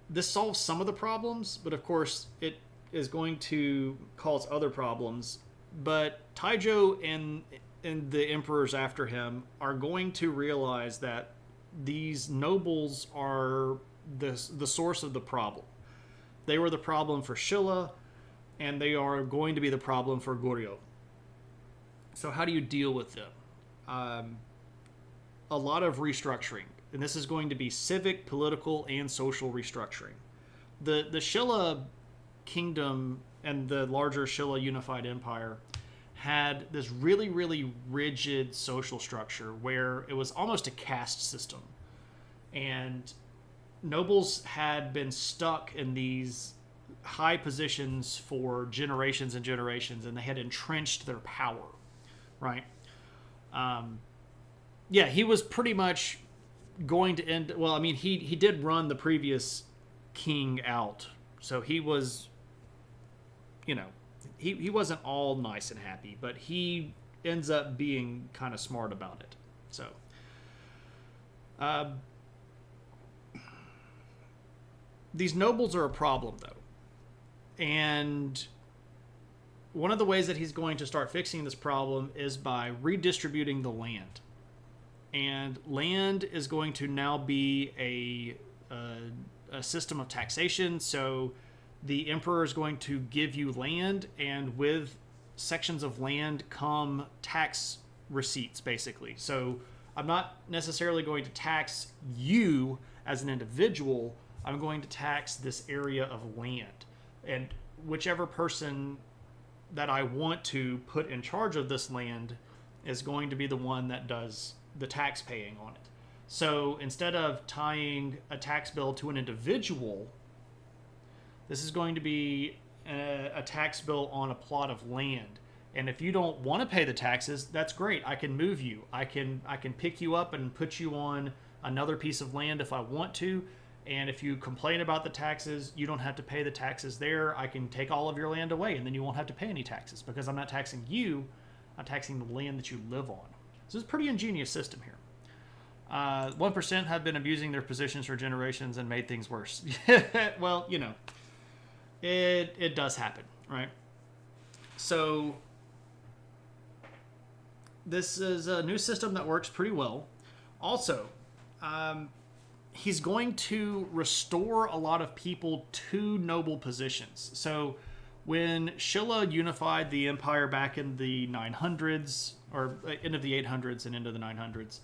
this solves some of the problems, but of course it is going to cause other problems. But Taijo and the emperors after him are going to realize that these nobles are the source of the problem. They were the problem for Shilla, and they are going to be the problem for Goryeo. So how do you deal with them? A lot of restructuring. And this is going to be civic, political, and social restructuring. The Shilla kingdom and the larger Shilla unified empire had this really, really rigid social structure where it was almost a caste system. And nobles had been stuck in these high positions for generations and generations, and they had entrenched their power, right? Yeah, he was pretty much going to end. Well, I mean, he did run the previous king out, so he was, you know, he wasn't all nice and happy, but he ends up being kind of smart about it. So, uh, these nobles are a problem, though, and one of the ways that he's going to start fixing this problem is by redistributing the land. And land is going to now be a system of taxation. So the emperor is going to give you land, and with sections of land come tax receipts, basically. So I'm not necessarily going to tax you as an individual. I'm going to tax this area of land. And whichever person that I want to put in charge of this land is going to be the one that does the tax paying on it. So instead of tying a tax bill to an individual, this is going to be a tax bill on a plot of land. And if you don't want to pay the taxes, that's great. I can move you. I can pick you up and put you on another piece of land if I want to. And if you complain about the taxes, you don't have to pay the taxes there. I can take all of your land away, and then you won't have to pay any taxes because I'm not taxing you. I'm taxing the land that you live on. So it's a pretty ingenious system here. 1% have been abusing their positions for generations and made things worse. Well, you know, it does happen, right? So this is a new system that works pretty well. Also, he's going to restore a lot of people to noble positions. So when Shilla unified the empire back in the 900s, or end of the 800s and into the 900s,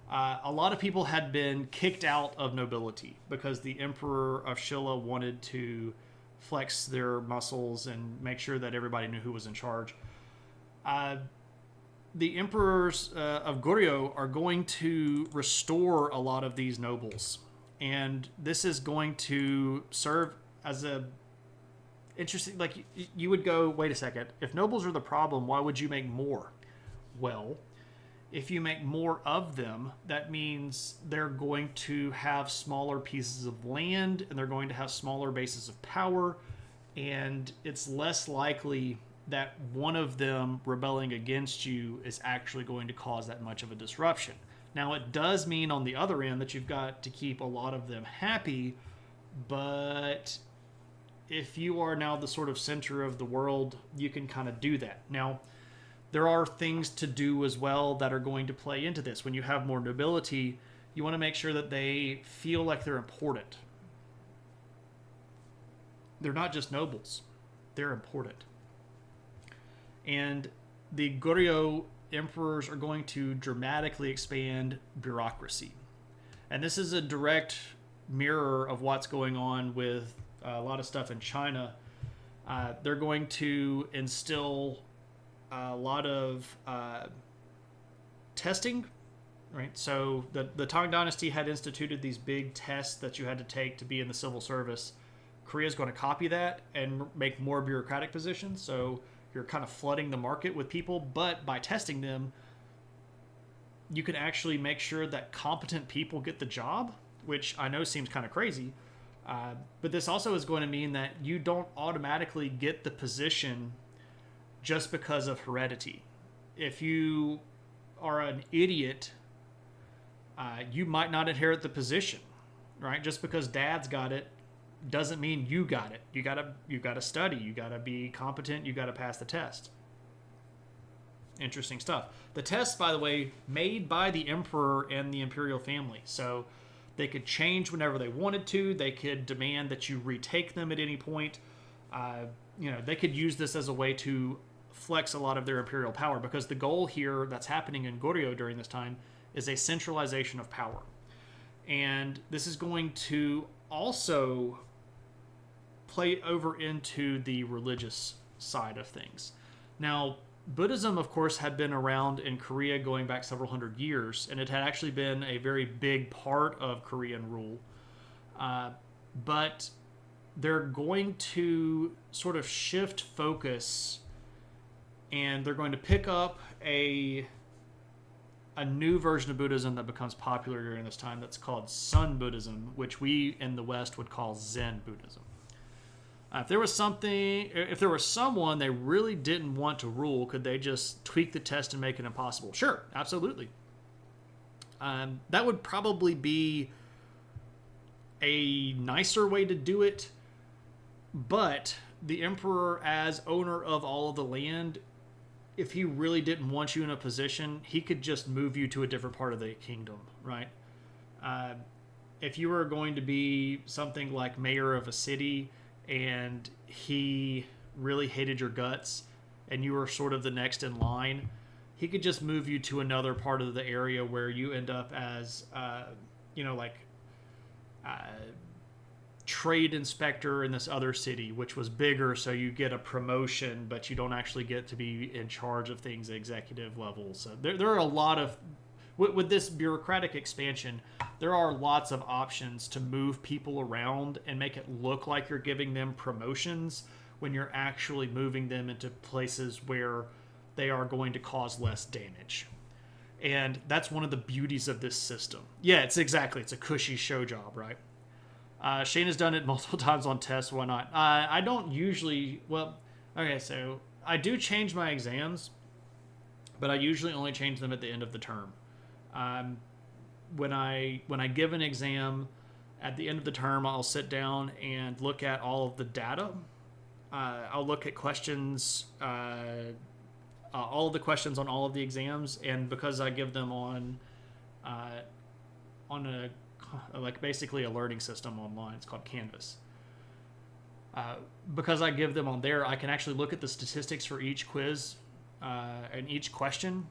a lot of people had been kicked out of nobility because the emperor of Shilla wanted to flex their muscles and make sure that everybody knew who was in charge. The emperors of Goryeo are going to restore a lot of these nobles, and this is going to serve as a interesting, like, you would go, wait a second, if nobles are the problem, why would you make more? Well, if you make more of them, that means they're going to have smaller pieces of land, and they're going to have smaller bases of power, and it's less likely that one of them rebelling against you is actually going to cause that much of a disruption. Now, it does mean on the other end that you've got to keep a lot of them happy, but if you are now the sort of center of the world, you can kind of do that. Now, there are things to do as well that are going to play into this. When you have more nobility, you want to make sure that they feel like they're important. They're not just nobles. They're important. And the Goryeo emperors are going to dramatically expand bureaucracy. And this is a direct mirror of what's going on with a lot of stuff in China. They're going to instill a lot of testing, right? So the Tang Dynasty had instituted these big tests that you had to take to be in the civil service. Korea's going to copy that and make more bureaucratic positions. So you're kind of flooding the market with people, but by testing them, you can actually make sure that competent people get the job, which I know seems kind of crazy. But this also is going to mean that you don't automatically get the position just because of heredity. If you are an idiot, you might not inherit the position, right? Just because dad's got it doesn't mean you got it. You gotta study. You gotta be competent. You gotta pass the test. Interesting stuff. The tests, by the way, made by the emperor and the imperial family. So they could change whenever they wanted to. They could demand that you retake them at any point. They could use this as a way to flex a lot of their imperial power, because the goal here that's happening in Goryeo during this time is a centralization of power. And this is going to also play over into the religious side of things. Now, Buddhism, of course, had been around in Korea going back several hundred years, and it had actually been a very big part of Korean rule. But they're going to sort of shift focus, and they're going to pick up a new version of Buddhism that becomes popular during this time that's called Sun Buddhism, which we in the West would call Zen Buddhism. If there was someone they really didn't want to rule, could they just tweak the test and make it impossible? Sure, absolutely. That would probably be a nicer way to do it, but the emperor, as owner of all of the land, if he really didn't want you in a position, he could just move you to a different part of the kingdom, right? If you were going to be something like mayor of a city and he really hated your guts and you were sort of the next in line, he could just move you to another part of the area where you end up as, trade inspector in this other city, which was bigger, so you get a promotion, but you don't actually get to be in charge of things at executive level. So there are a lot of, with this bureaucratic expansion, there are lots of options to move people around and make it look like you're giving them promotions when you're actually moving them into places where they are going to cause less damage. And that's one of the beauties of this system. Yeah, it's a cushy show job, right? Shane has done it multiple times on tests, why not? I don't usually, so I do change my exams, but I usually only change them at the end of the term. When I give an exam at the end of the term, I'll sit down and look at all of the data. I'll look at questions, all of the questions on all of the exams, and because I give them on basically a learning system online, it's called Canvas. Because I give them on there, I can actually look at the statistics for each quiz and each question.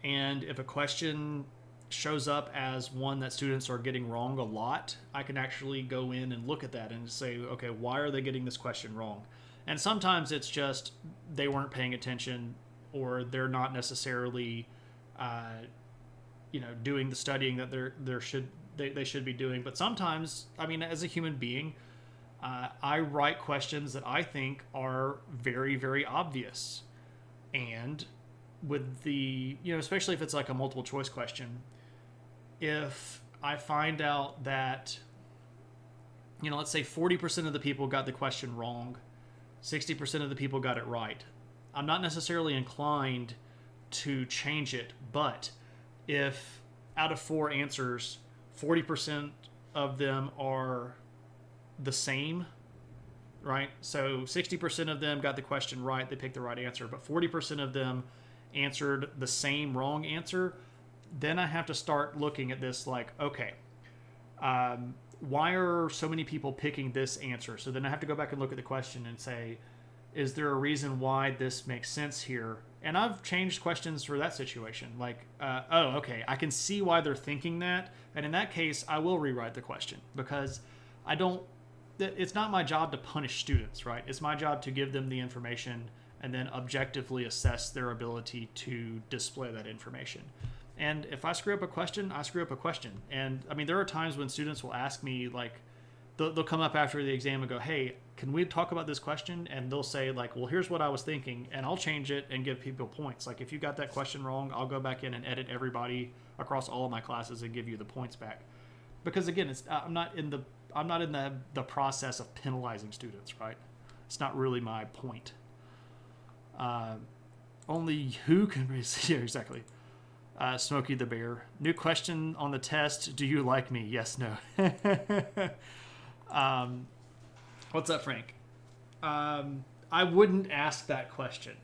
And if a question shows up as one that students are getting wrong a lot, I can actually go in and look at that and say, okay, why are they getting this question wrong? And sometimes it's just they weren't paying attention, or they're not necessarily doing the studying that they should be doing. But sometimes, as a human being, I write questions that I think are very, very obvious. And with the, especially if it's like a multiple choice question, if I find out that, let's say 40% of the people got the question wrong, 60% of the people got it right, I'm not necessarily inclined to change it. But if out of 4 answers, 40% of them are the same, right? So 60% of them got the question right, they picked the right answer, but 40% of them answered the same wrong answer, then I have to start looking at this like, okay, why are so many people picking this answer? So then I have to go back and look at the question and say, is there a reason why this makes sense here? And I've changed questions for that situation. Like, okay, I can see why they're thinking that. And in that case, I will rewrite the question, because it's not my job to punish students, right? It's my job to give them the information and then objectively assess their ability to display that information. And if I screw up a question, I screw up a question. And there are times when students will ask me, like, they'll come up after the exam and go, hey, can we talk about this question? And they'll say, like, well, here's what I was thinking, and I'll change it and give people points. Like, if you got that question wrong, I'll go back in and edit everybody across all of my classes and give you the points back. Because again, I'm not in the process of penalizing students, right? It's not really my point. Only who can yeah, exactly. Smokey the Bear. New question on the test. Do you like me? Yes, no. What's up, Frank? I wouldn't ask that question.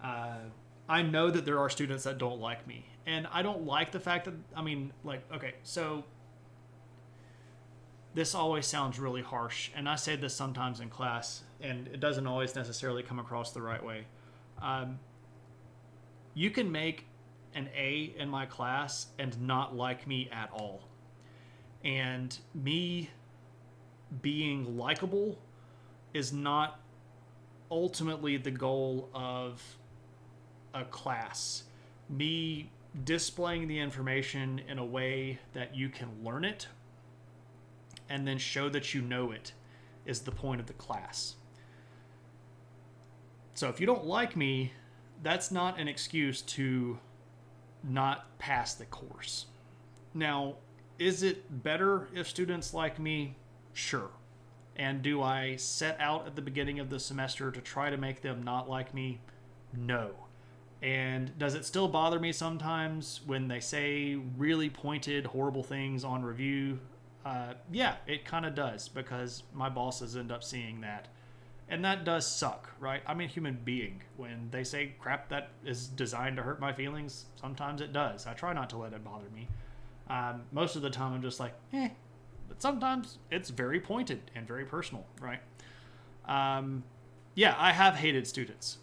I know that there are students that don't like me. And I don't like the fact that, okay, so this always sounds really harsh. And I say this sometimes in class, and it doesn't always necessarily come across the right way. You can make an A in my class and not like me at all. And me being likable is not ultimately the goal of a class, me displaying the information in a way that you can learn it and then show that you know it is the point of the class. So if you don't like me, that's not an excuse to not pass the course. Now, is it better if students like me? Sure. And do I set out at the beginning of the semester to try to make them not like me? No. And does it still bother me sometimes when they say really pointed, horrible things on review? Yeah, it kind of does, because my bosses end up seeing that. And that does suck, right? I'm a human being. When they say crap that is designed to hurt my feelings, sometimes it does. I try not to let it bother me. Most of the time I'm just like, but sometimes it's very pointed and very personal, right? Yeah, I have hated students.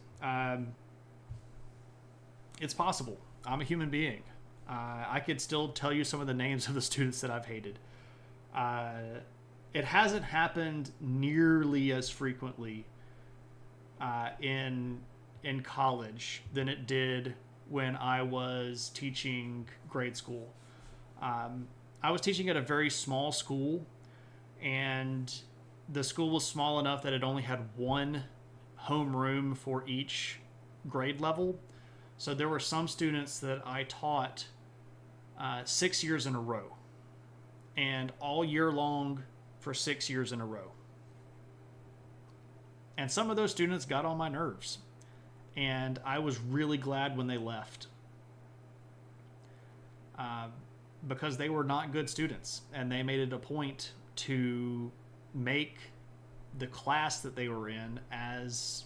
It's possible. I'm a human being. I could still tell you some of the names of the students that I've hated. It hasn't happened nearly as frequently in college than it did when I was teaching grade school. I was teaching at a very small school, and the school was small enough that it only had one homeroom for each grade level. So there were some students that I taught 6 years in a row, and all year long for 6 years in a row. And some of those students got on my nerves, and I was really glad when they left, because they were not good students, and they made it a point to make the class that they were in as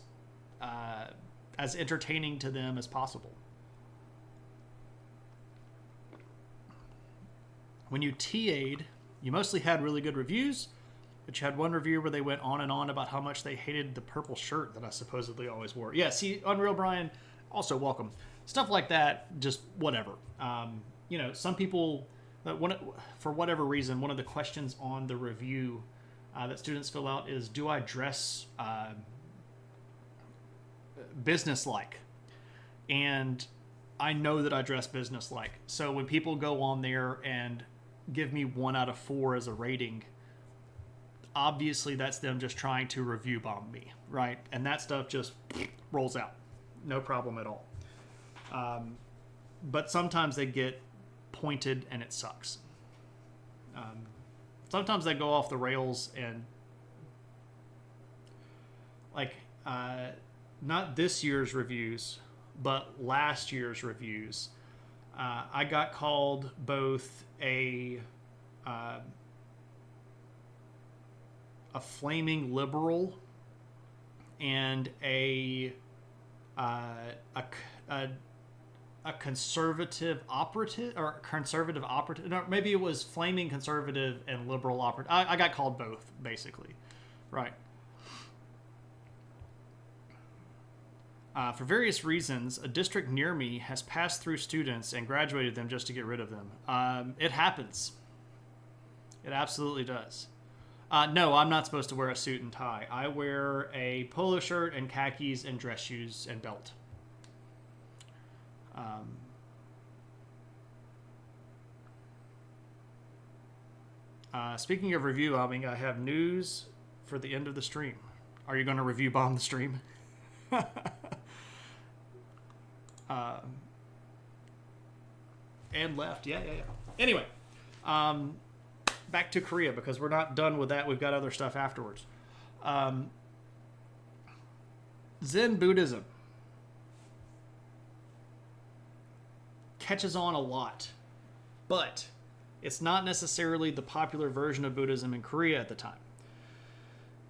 entertaining to them as possible. When you TA'd, you mostly had really good reviews, but you had one review where they went on and on about how much they hated the purple shirt that I supposedly always wore. Yeah, see, Unreal Brian, also welcome. Stuff like that, just whatever. Some people, for whatever reason, one of the questions on the review that students fill out is, do I dress business-like? And I know that I dress business-like. So when people go on there and give me 1 out of 4 as a rating, obviously that's them just trying to review bomb me, right? And that stuff just rolls out. No problem at all. But sometimes they get pointed and it sucks. Sometimes they go off the rails and not this year's reviews, but last year's reviews. I got called both a flaming liberal and a conservative operative, or conservative operative. No, maybe it was flaming conservative and liberal operative. I got called both, basically, right? For various reasons, a district near me has passed through students and graduated them just to get rid of them. It happens. It absolutely does. No, I'm not supposed to wear a suit and tie. I wear a polo shirt and khakis and dress shoes and belt. Speaking of review bombing, I have news for the end of the stream. Are you going to review bomb the stream? And left. Yeah. Anyway, back to Korea, because we're not done with that. We've got other stuff afterwards. Zen Buddhism catches on a lot, but it's not necessarily the popular version of Buddhism in Korea at the time.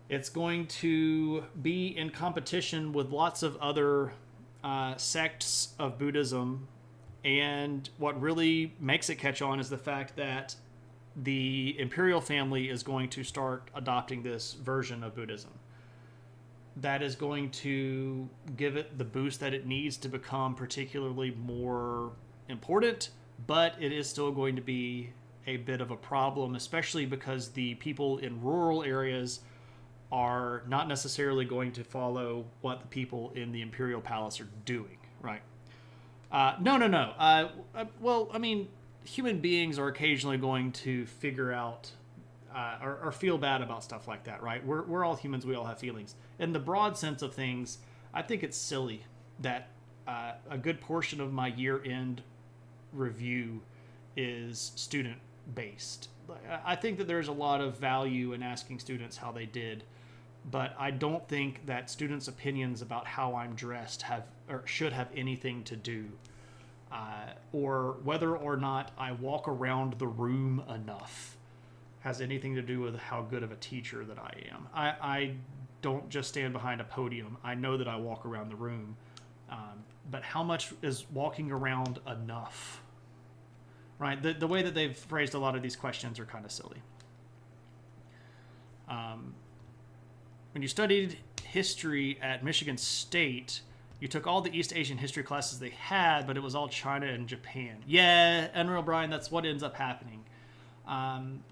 It's going to be in competition with lots of other sects of Buddhism, and what really makes it catch on is the fact that the imperial family is going to start adopting this version of Buddhism. That is going to give it the boost that it needs to become particularly more important, but it is still going to be a bit of a problem, especially because the people in rural areas are not necessarily going to follow what the people in the imperial palace are doing, right? No, no, no. Well, I mean, human beings are occasionally going to figure out or feel bad about stuff like that, right? We're all humans. We all have feelings. In the broad sense of things, I think it's silly that a good portion of my year-end review is student-based. I think that there's a lot of value in asking students how they did, but I don't think that students' opinions about how I'm dressed have or should have anything to do, or whether or not I walk around the room enough has anything to do with how good of a teacher that I am. I don't just stand behind a podium. I know that I walk around the room, but how much is walking around enough? Right? The way that they've phrased a lot of these questions are kind of silly. When you studied history at Michigan State, you took all the East Asian history classes they had, but it was all China and Japan. Yeah, Enriel O'Brien, that's what ends up happening.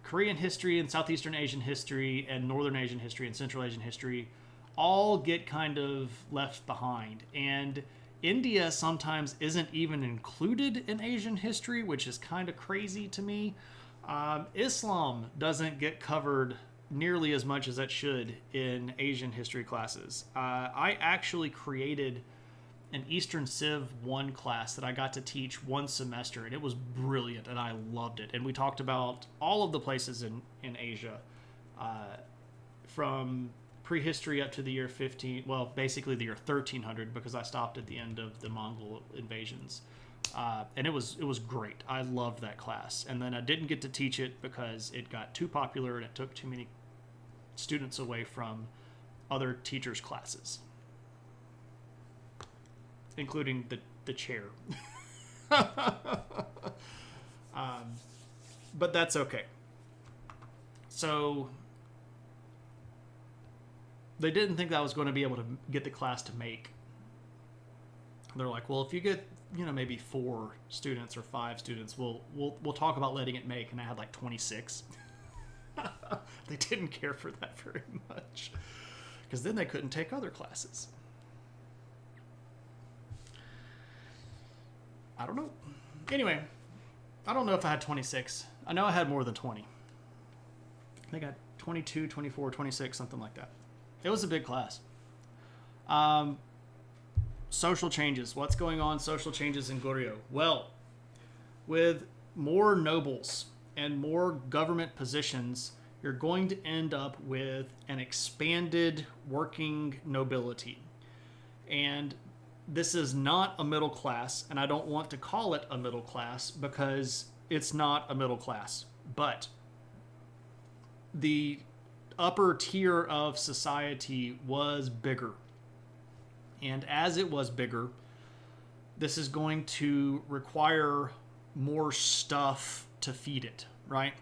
Korean history and Southeastern Asian history and Northern Asian history and Central Asian history all get kind of left behind. And India sometimes isn't even included in Asian history, which is kind of crazy to me. Islam doesn't get covered nearly as much as it should in Asian history classes. I actually created an Eastern Civ 1 class that I got to teach one semester, and it was brilliant, and I loved it. And we talked about all of the places in Asia, from prehistory up to the year basically the year 1300, because I stopped at the end of the Mongol invasions. And it was great. I loved that class. And then I didn't get to teach it because it got too popular and it took too many students away from other teachers' classes, including the chair. But that's okay. So they didn't think that I was going to be able to get the class to make. They're like, well, if you get, maybe 4 students or 5 students, we'll talk about letting it make. And I had like 26. They didn't care for that very much, because then they couldn't take other classes. I don't know. Anyway, I don't know if I had 26. I know I had more than 20. I think I had 22, 24, 26, something like that. It was a big class. Social changes. What's going on? Social changes in Goryeo. Well, with more nobles and more government positions, you're going to end up with an expanded working nobility. And this is not a middle class, and I don't want to call it a middle class because it's not a middle class. But the upper tier of society was bigger. And as it was bigger, this is going to require more stuff to feed it, right?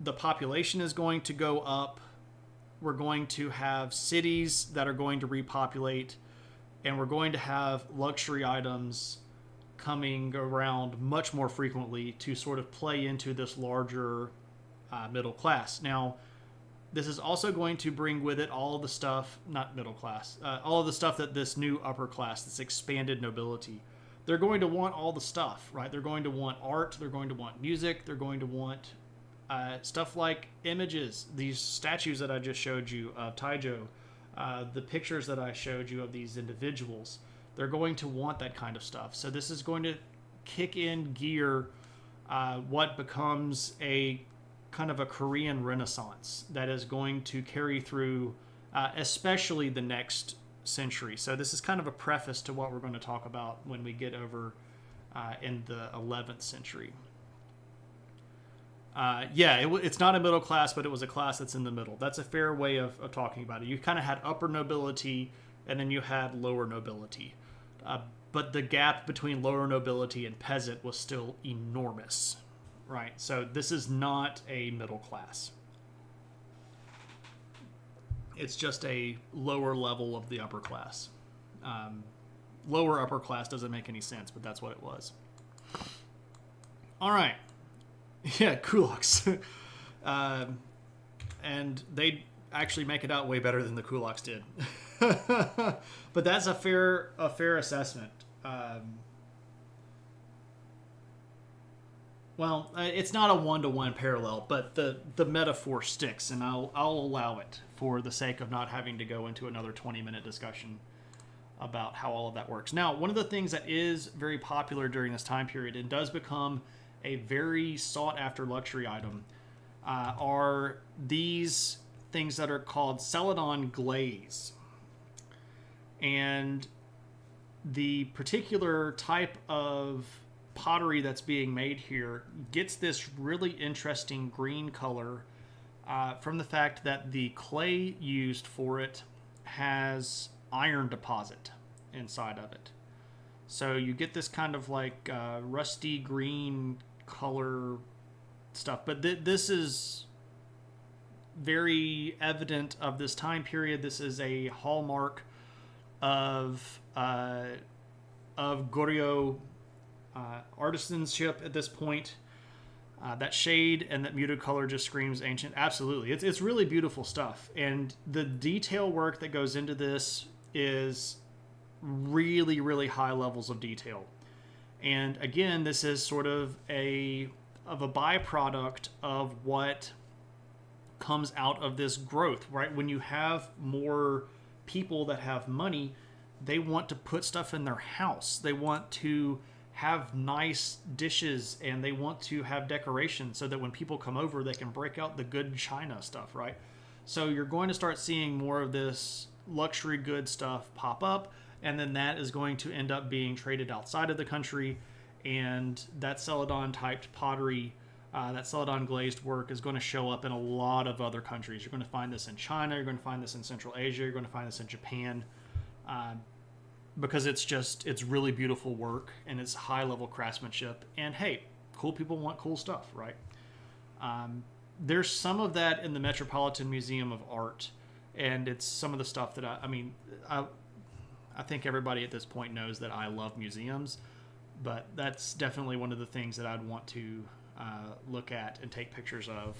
The population is going to go up. We're going to have cities that are going to repopulate, and we're going to have luxury items coming around much more frequently to sort of play into this larger middle class. Now, this is also going to bring with it all of the stuff, not middle class, all of the stuff that this new upper class, this expanded nobility, they're going to want all the stuff, right? They're going to want art, they're going to want music, they're going to want stuff like images, these statues that I just showed you of Taijo, the pictures that I showed you of these individuals. They're going to want that kind of stuff. So this is going to kick in gear what becomes a kind of a Korean Renaissance that is going to carry through especially the next century. So this is kind of a preface to what we're going to talk about when we get over in the 11th century. It's not a middle class, but it was a class that's in the middle. That's a fair way of talking about it. You kind of had upper nobility, and then you had lower nobility. But the gap between lower nobility and peasant was still enormous, right? So this is not a middle class. It's just a lower level of the upper class. Lower upper class doesn't make any sense, but that's what it was. All right. Yeah, kulaks. And they actually make it out way better than the kulaks did. But that's a fair assessment. Well, it's not a one-to-one parallel, but the metaphor sticks, and I'll allow it for the sake of not having to go into another 20-minute discussion about how all of that works. Now, one of the things that is very popular during this time period and does become a very sought-after luxury item are these things that are called Celadon glaze. And the particular type of pottery that's being made here gets this really interesting green color from the fact that the clay used for it has iron deposit inside of it. So you get this kind of like rusty green color stuff. But this is very evident of this time period. This is a hallmark of Goryeo artisanship at this point. That shade and that muted color just screams ancient. Absolutely. It's really beautiful stuff. And the detail work that goes into this is really, really high levels of detail. And again, this is sort of a byproduct of what comes out of this growth, right? When you have more people that have money, they want to put stuff in their house. They want to have nice dishes and they want to have decoration so that when people come over, they can break out the good china stuff, right? So you're going to start seeing more of this luxury good stuff pop up, and then that is going to end up being traded outside of the country, and that Celadon typed pottery, that Celadon glazed work is going to show up in a lot of other countries. You're going to find this in China, you're going to find this in Central Asia, you're going to find this in Japan, because it's really beautiful work and it's high level craftsmanship. And hey, cool people want cool stuff, right? There's some of that in the Metropolitan Museum of Art, and it's some of the stuff that I think everybody at this point knows that I love museums, but that's definitely one of the things that I'd want to look at and take pictures of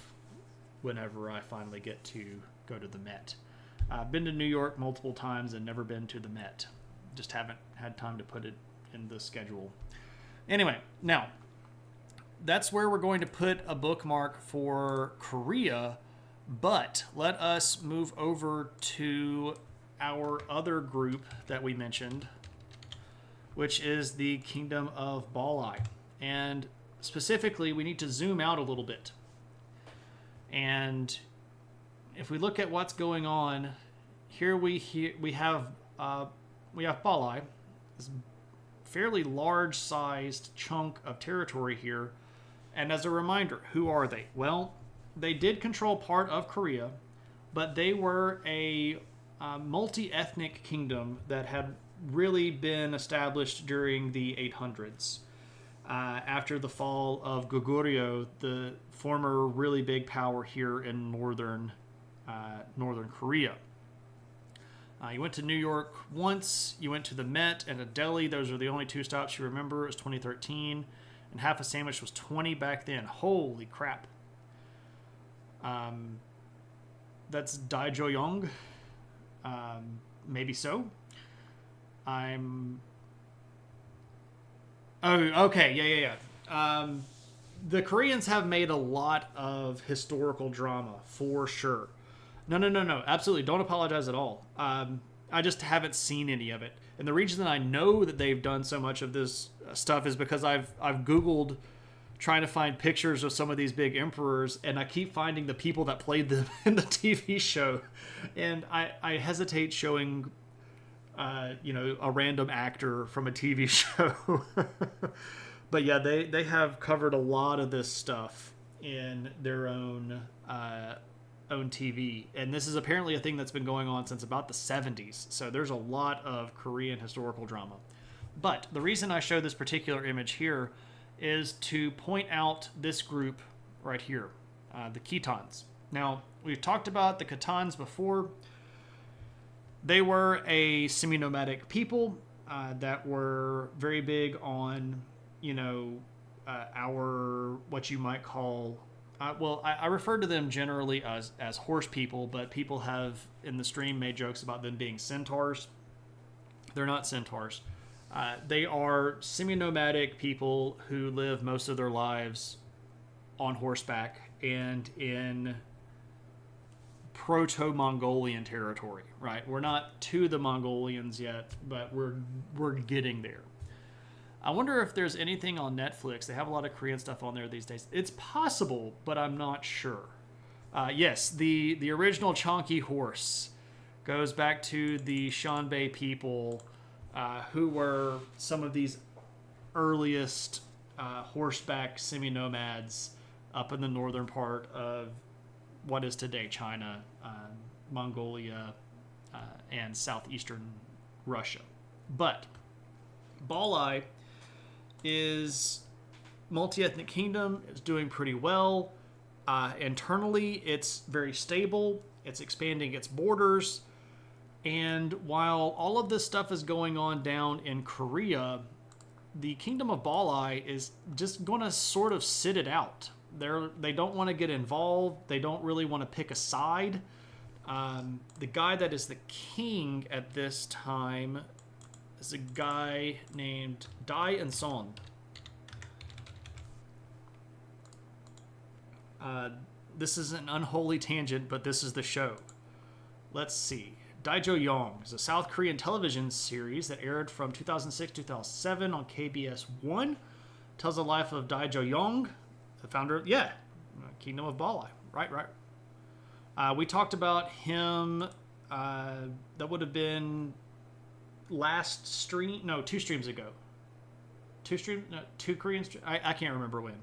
whenever I finally get to go to the Met. I've been to New York multiple times and never been to the Met. Just haven't had time to put it in the schedule. Anyway, now, that's where we're going to put a bookmark for Korea, but let us move over to our other group that we mentioned, which is the Kingdom of Balai. And specifically, we need to zoom out a little bit. And if we look at what's going on, here we have Balai, this fairly large-sized chunk of territory here. And as a reminder, who are they? Well, they did control part of Korea, but they were a multi-ethnic kingdom that had really been established during the 800s. After the fall of Goguryeo, the former really big power here in northern Korea. You went to New York once, you went to the Met and to Delhi. Those are the only two stops you remember. It was 2013, and half a sandwich was 20 back then. Holy crap. That's Daejeong. Maybe so. Oh, okay, yeah. The Koreans have made a lot of historical drama, for sure. No. Absolutely. Don't apologize at all. I just haven't seen any of it. And the reason that I know that they've done so much of this stuff is because I've Googled trying to find pictures of some of these big emperors, and I keep finding the people that played them in the TV show. And I hesitate showing, a random actor from a TV show. But yeah, they have covered a lot of this stuff in their own TV, and this is apparently a thing that's been going on since about the 70s, so there's a lot of Korean historical drama. But the reason I show this particular image here is to point out this group right here, the Khitans. Now, we've talked about the Khitans before. They were a semi-nomadic people that were very big on, our, what you might call, I refer to them generally as horse people, but people have in the stream made jokes about them being centaurs. They're not centaurs. They are semi-nomadic people who live most of their lives on horseback and in proto-Mongolian territory. Right, we're not to the Mongolians yet, but we're getting there. I wonder if there's anything on Netflix. They have a lot of Korean stuff on there these days. It's possible, but I'm not sure. Yes, the original Chonky horse goes back to the Shanbei people, who were some of these earliest horseback semi-nomads up in the northern part of what is today China, Mongolia, and southeastern Russia. But Balai is multi-ethnic kingdom. It's doing pretty well. Internally, it's very stable. It's expanding its borders. And while all of this stuff is going on down in Korea, the Kingdom of Balai is just going to sort of sit it out. They don't want to get involved. They don't really want to pick a side. The guy that is the king at this time is a guy named Dai and Son. This is an unholy tangent, but this is the show. Let's see. Daijo Yong is a South Korean television series that aired from 2006 to 2007 on KBS 1. Tells the life of Daijo Yong, the founder of, Kingdom of Balai. Right. We talked about him, that would have been last stream, no, 2 streams ago. 2 Korean streams? I can't remember when.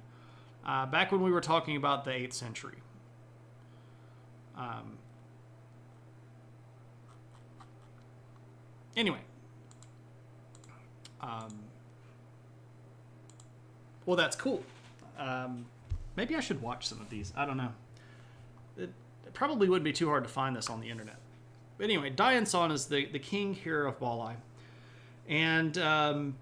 Back when we were talking about the 8th century. Anyway. Well, that's cool. Maybe I should watch some of these. I don't know. It probably wouldn't be too hard to find this on the internet. But anyway, Dayan Son is the king here of Balai. And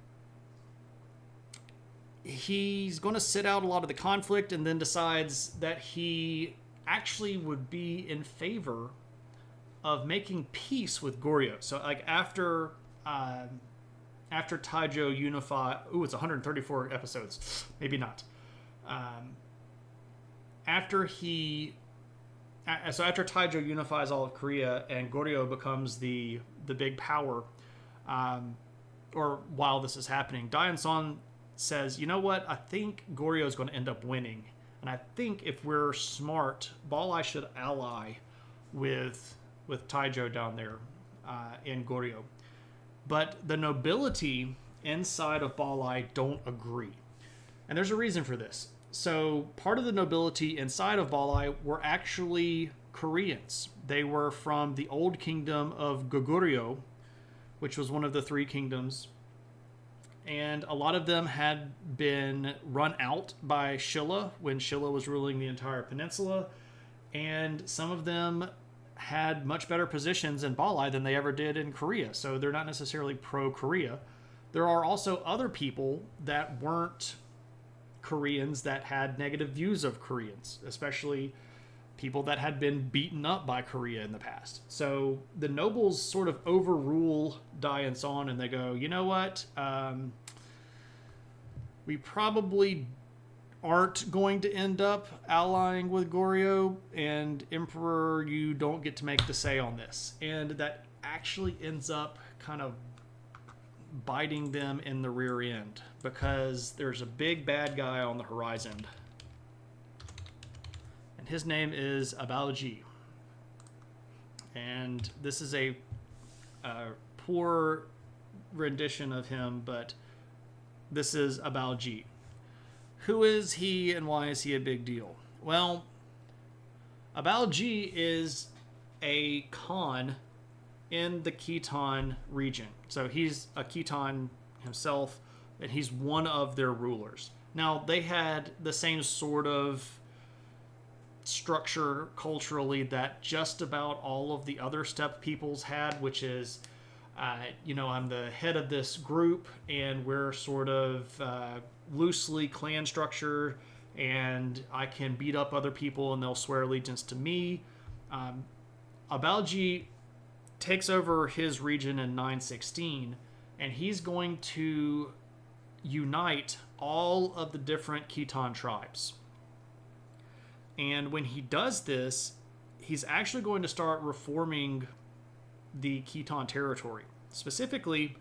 he's going to sit out a lot of the conflict and then decides that he actually would be in favor of making peace with Goryeo. So like after Taijo unify, it's 134 episodes, maybe not. After Taijo unifies all of Korea and Goryeo becomes the big power, or while this is happening, Dayan Son says, you know what, I think Goryeo is going to end up winning. And I think if we're smart, Balai should ally with Taijo down there in Goryeo. But the nobility inside of Balai don't agree. And there's a reason for this. So part of the nobility inside of Balai were actually Koreans. They were from the old kingdom of Goguryeo, which was one of the 3 kingdoms. And a lot of them had been run out by Shilla when Shilla was ruling the entire peninsula. And some of them had much better positions in Balai than they ever did in Korea. So they're not necessarily pro-Korea. There are also other people that weren't Koreans that had negative views of Koreans, especially people that had been beaten up by Korea in the past. So the nobles sort of overrule Dayan Son and they go, you know what? We probably aren't going to end up allying with Goryeo, and Emperor, you don't get to make the say on this. And that actually ends up kind of biting them in the rear end because there's a big bad guy on the horizon. And his name is Abalji. And this is a poor rendition of him, but this is Abalji. Who is he and why is he a big deal? Well, Abalji is a Khan in the Khitan region. So he's a Khitan himself, and he's one of their rulers. Now, they had the same sort of structure culturally that just about all of the other steppe peoples had, which is, I'm the head of this group, and we're sort of loosely clan structure, and I can beat up other people and they'll swear allegiance to me. Abalji takes over his region in 916, and he's going to unite all of the different Khitan tribes. And when he does this, he's actually going to start reforming the Khitan territory. Specifically,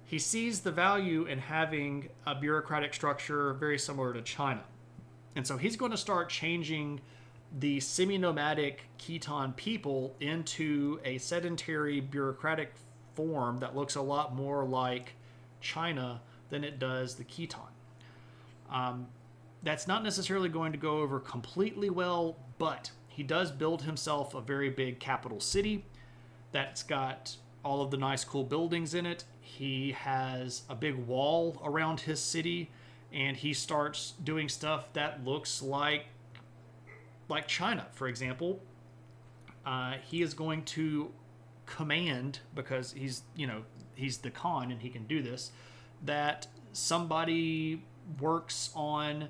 he sees the value in having a bureaucratic structure very similar to China. And so he's going to start changing the semi-nomadic Khitan people into a sedentary bureaucratic form that looks a lot more like China than it does the Khitan. That's not necessarily going to go over completely well, but he does build himself a very big capital city that's got all of the nice cool buildings in it. He has a big wall around his city, and he starts doing stuff that looks like China, for example. He is going to command, because he's the Khan and he can do this, that somebody works on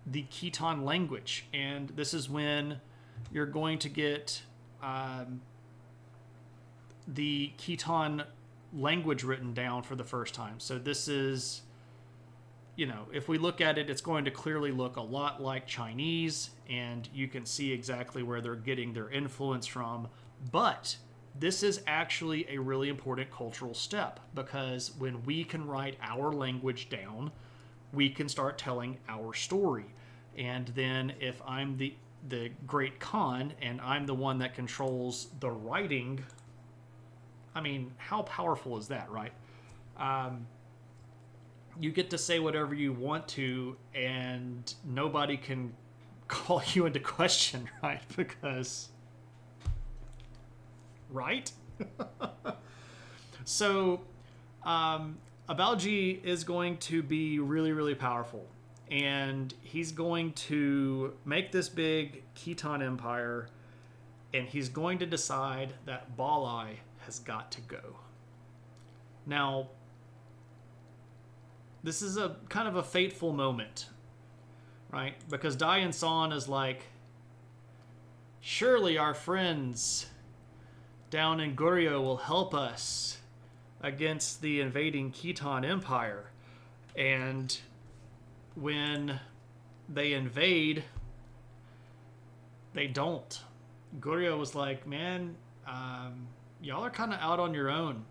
the Khitan language. And this is when you're going to get the Khitan language written down for the first time. So this is, if we look at it, it's going to clearly look a lot like Chinese, and you can see exactly where they're getting their influence from. But this is actually a really important cultural step, because when we can write our language down, we can start telling our story. And then if I'm the great Khan and I'm the one that controls the writing, I mean, how powerful is that, right? You get to say whatever you want to, and nobody can call you into question, right? Because, right? So, Abalji is going to be really, really powerful. And he's going to make this big Khitan empire, and he's going to decide that Balai has got to go. Now, this is a kind of a fateful moment, right? Because Dayan San is like, surely our friends down in Goryeo will help us against the invading Khitan Empire. And when they invade, they don't. Goryeo was like, man, y'all are kind of out on your own.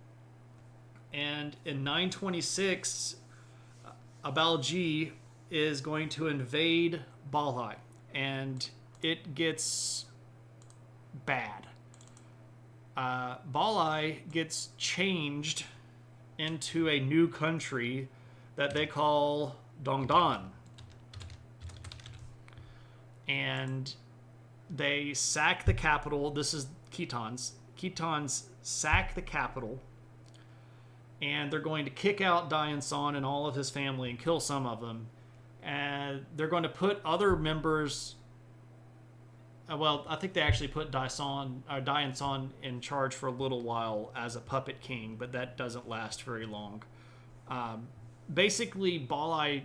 And in 926, Abalji is going to invade Balai, and it gets bad. Balai gets changed into a new country that they call Dongdan. And they sack the capital. This is Khitans. Khitans sack the capital, and they're going to kick out Dayan San and all of his family and kill some of them. And they're going to put other members... well, I think they actually put Dayan San in charge for a little while as a puppet king, but that doesn't last very long. Basically, Balai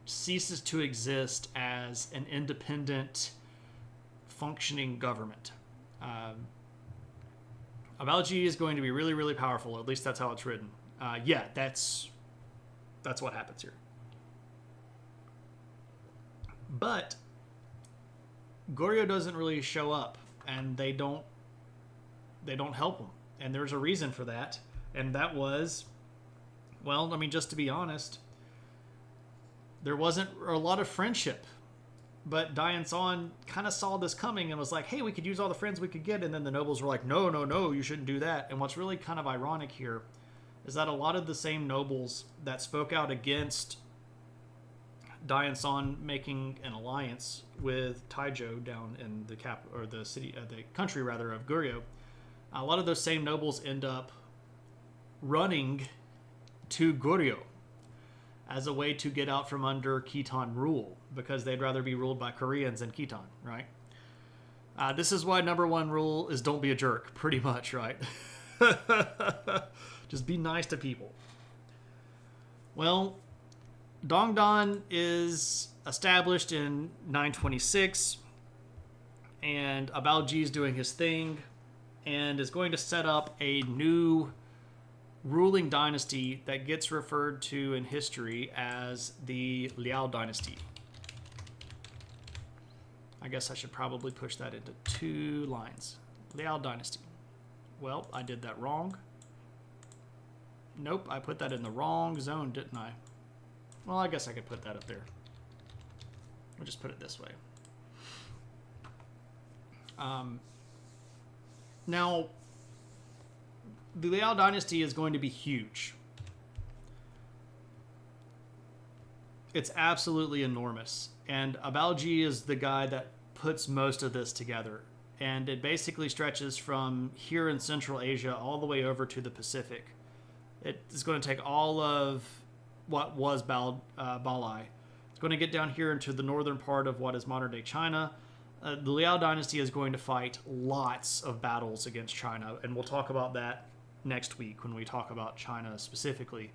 ceases to exist as an independent, functioning government. Abalji is going to be really, really powerful. At least that's how it's written. That's what happens here. But Goryeo doesn't really show up, and they don't help him. And there's a reason for that, and that was, well, I mean, just to be honest, there wasn't a lot of friendship. But Dayan San kind of saw this coming and was like, hey, we could use all the friends we could get. And then the nobles were like, no, you shouldn't do that. And what's really kind of ironic here is that a lot of the same nobles that spoke out against Dayan San making an alliance with Taijo down in the country of Goryeo, a lot of those same nobles end up running to Goryeo as a way to get out from under Khitan rule, because they'd rather be ruled by Koreans than Khitan, right? This is why number one rule is don't be a jerk, pretty much, right? Just be nice to people. Well, Dongdan is established in 926, and Abalji is doing his thing and is going to set up a new ruling dynasty that gets referred to in history as the Liao dynasty. I guess I should probably push that into 2 lines. Liao dynasty. Well, I did that wrong. Nope, I put that in the wrong zone, didn't I? Well, I guess I could put that up there. We'll just put it this way. Now, the Liao dynasty is going to be huge. It's absolutely enormous. And Abalji is the guy that puts most of this together. And it basically stretches from here in Central Asia all the way over to the Pacific. It's going to take all of what was Balai. It's going to get down here into the northern part of what is modern-day China. The Liao dynasty is going to fight lots of battles against China, and we'll talk about that next week when we talk about China specifically.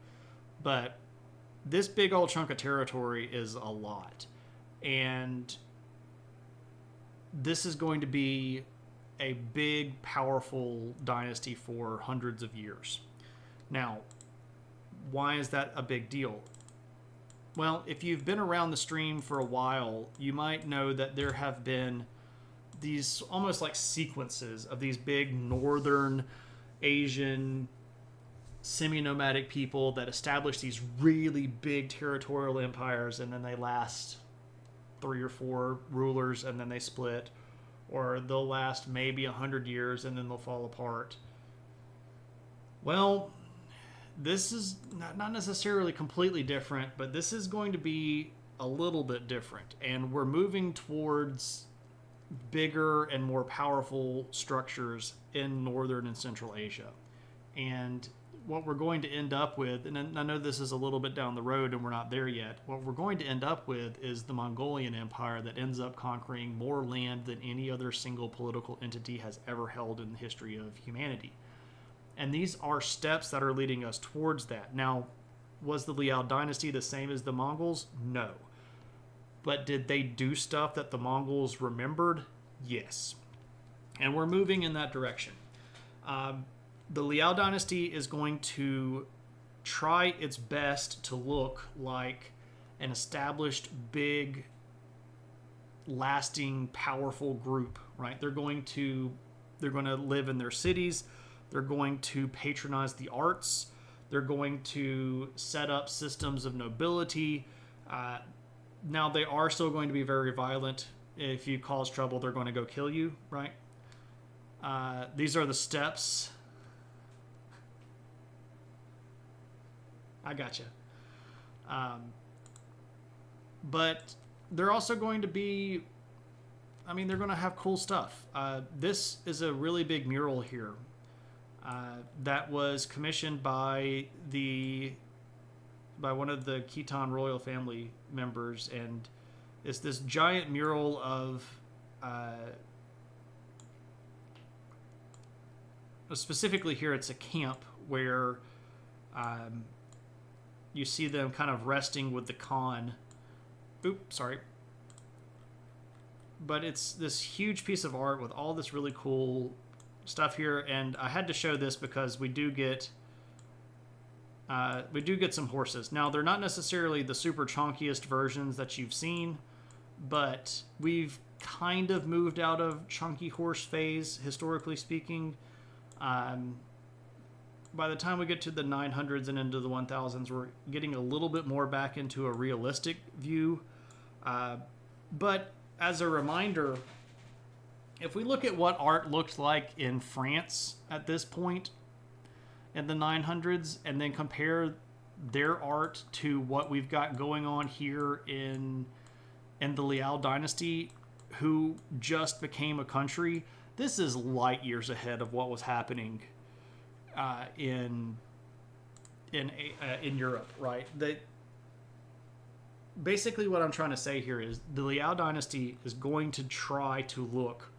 But this big old chunk of territory is a lot. And this is going to be a big, powerful dynasty for hundreds of years. Now, why is that a big deal? Well, if you've been around the stream for a while, you might know that there have been these almost like sequences of these big northern Asian semi-nomadic people that establish these really big territorial empires, and then they last 3 or 4 rulers and then they split, or they'll last maybe 100 years and then they'll fall apart. Well, this is not necessarily completely different, but this is going to be a little bit different, and we're moving towards bigger and more powerful structures in northern and central Asia. And what we're going to end up with, and I know this is a little bit down the road and we're not there yet, what we're going to end up with is the Mongolian Empire that ends up conquering more land than any other single political entity has ever held in the history of humanity. And these are steps that are leading us towards that. Now, was the Liao dynasty the same as the Mongols? No. But did they do stuff that the Mongols remembered? Yes. And we're moving in that direction. The Liao dynasty is going to try its best to look like an established, big, lasting, powerful group, right? They're going to live in their cities. They're going to patronize the arts. They're going to set up systems of nobility. Now, they are still going to be very violent. If you cause trouble, they're going to go kill you, right? These are the steps. I gotcha. But they're also going to be, they're going to have cool stuff. This is a really big mural here that was commissioned by one of the Khitan royal family members, and it's this giant mural of specifically here it's a camp where you see them kind of resting with the Khan. Oops, sorry. But it's this huge piece of art with all this really cool stuff here, and I had to show this because we do get some horses. Now, they're not necessarily the super chunkiest versions that you've seen, but we've kind of moved out of chunky horse phase, historically speaking. By the time we get to the 900s and into the 1000s, we're getting a little bit more back into a realistic view. But as a reminder, if we look at what art looked like in France at this point in the 900s, and then compare their art to what we've got going on here in the Liao dynasty, who just became a country, this is light years ahead of what was happening in Europe, right? Basically what I'm trying to say here is the Liao dynasty is going to try to look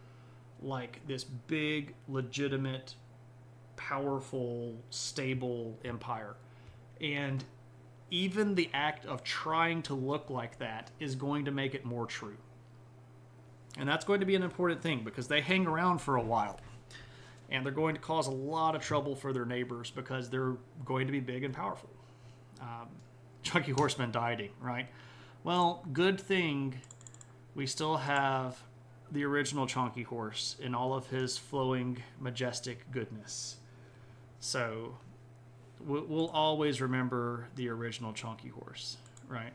like this big, legitimate, powerful, stable empire. And even the act of trying to look like that is going to make it more true. And that's going to be an important thing because they hang around for a while. and they're going to cause a lot of trouble for their neighbors because they're going to be big and powerful. Chunky horsemen dieting, right? Well, good thing we still have the original Chunky horse in all of his flowing, majestic goodness. So we'll always remember the original Chunky horse, right?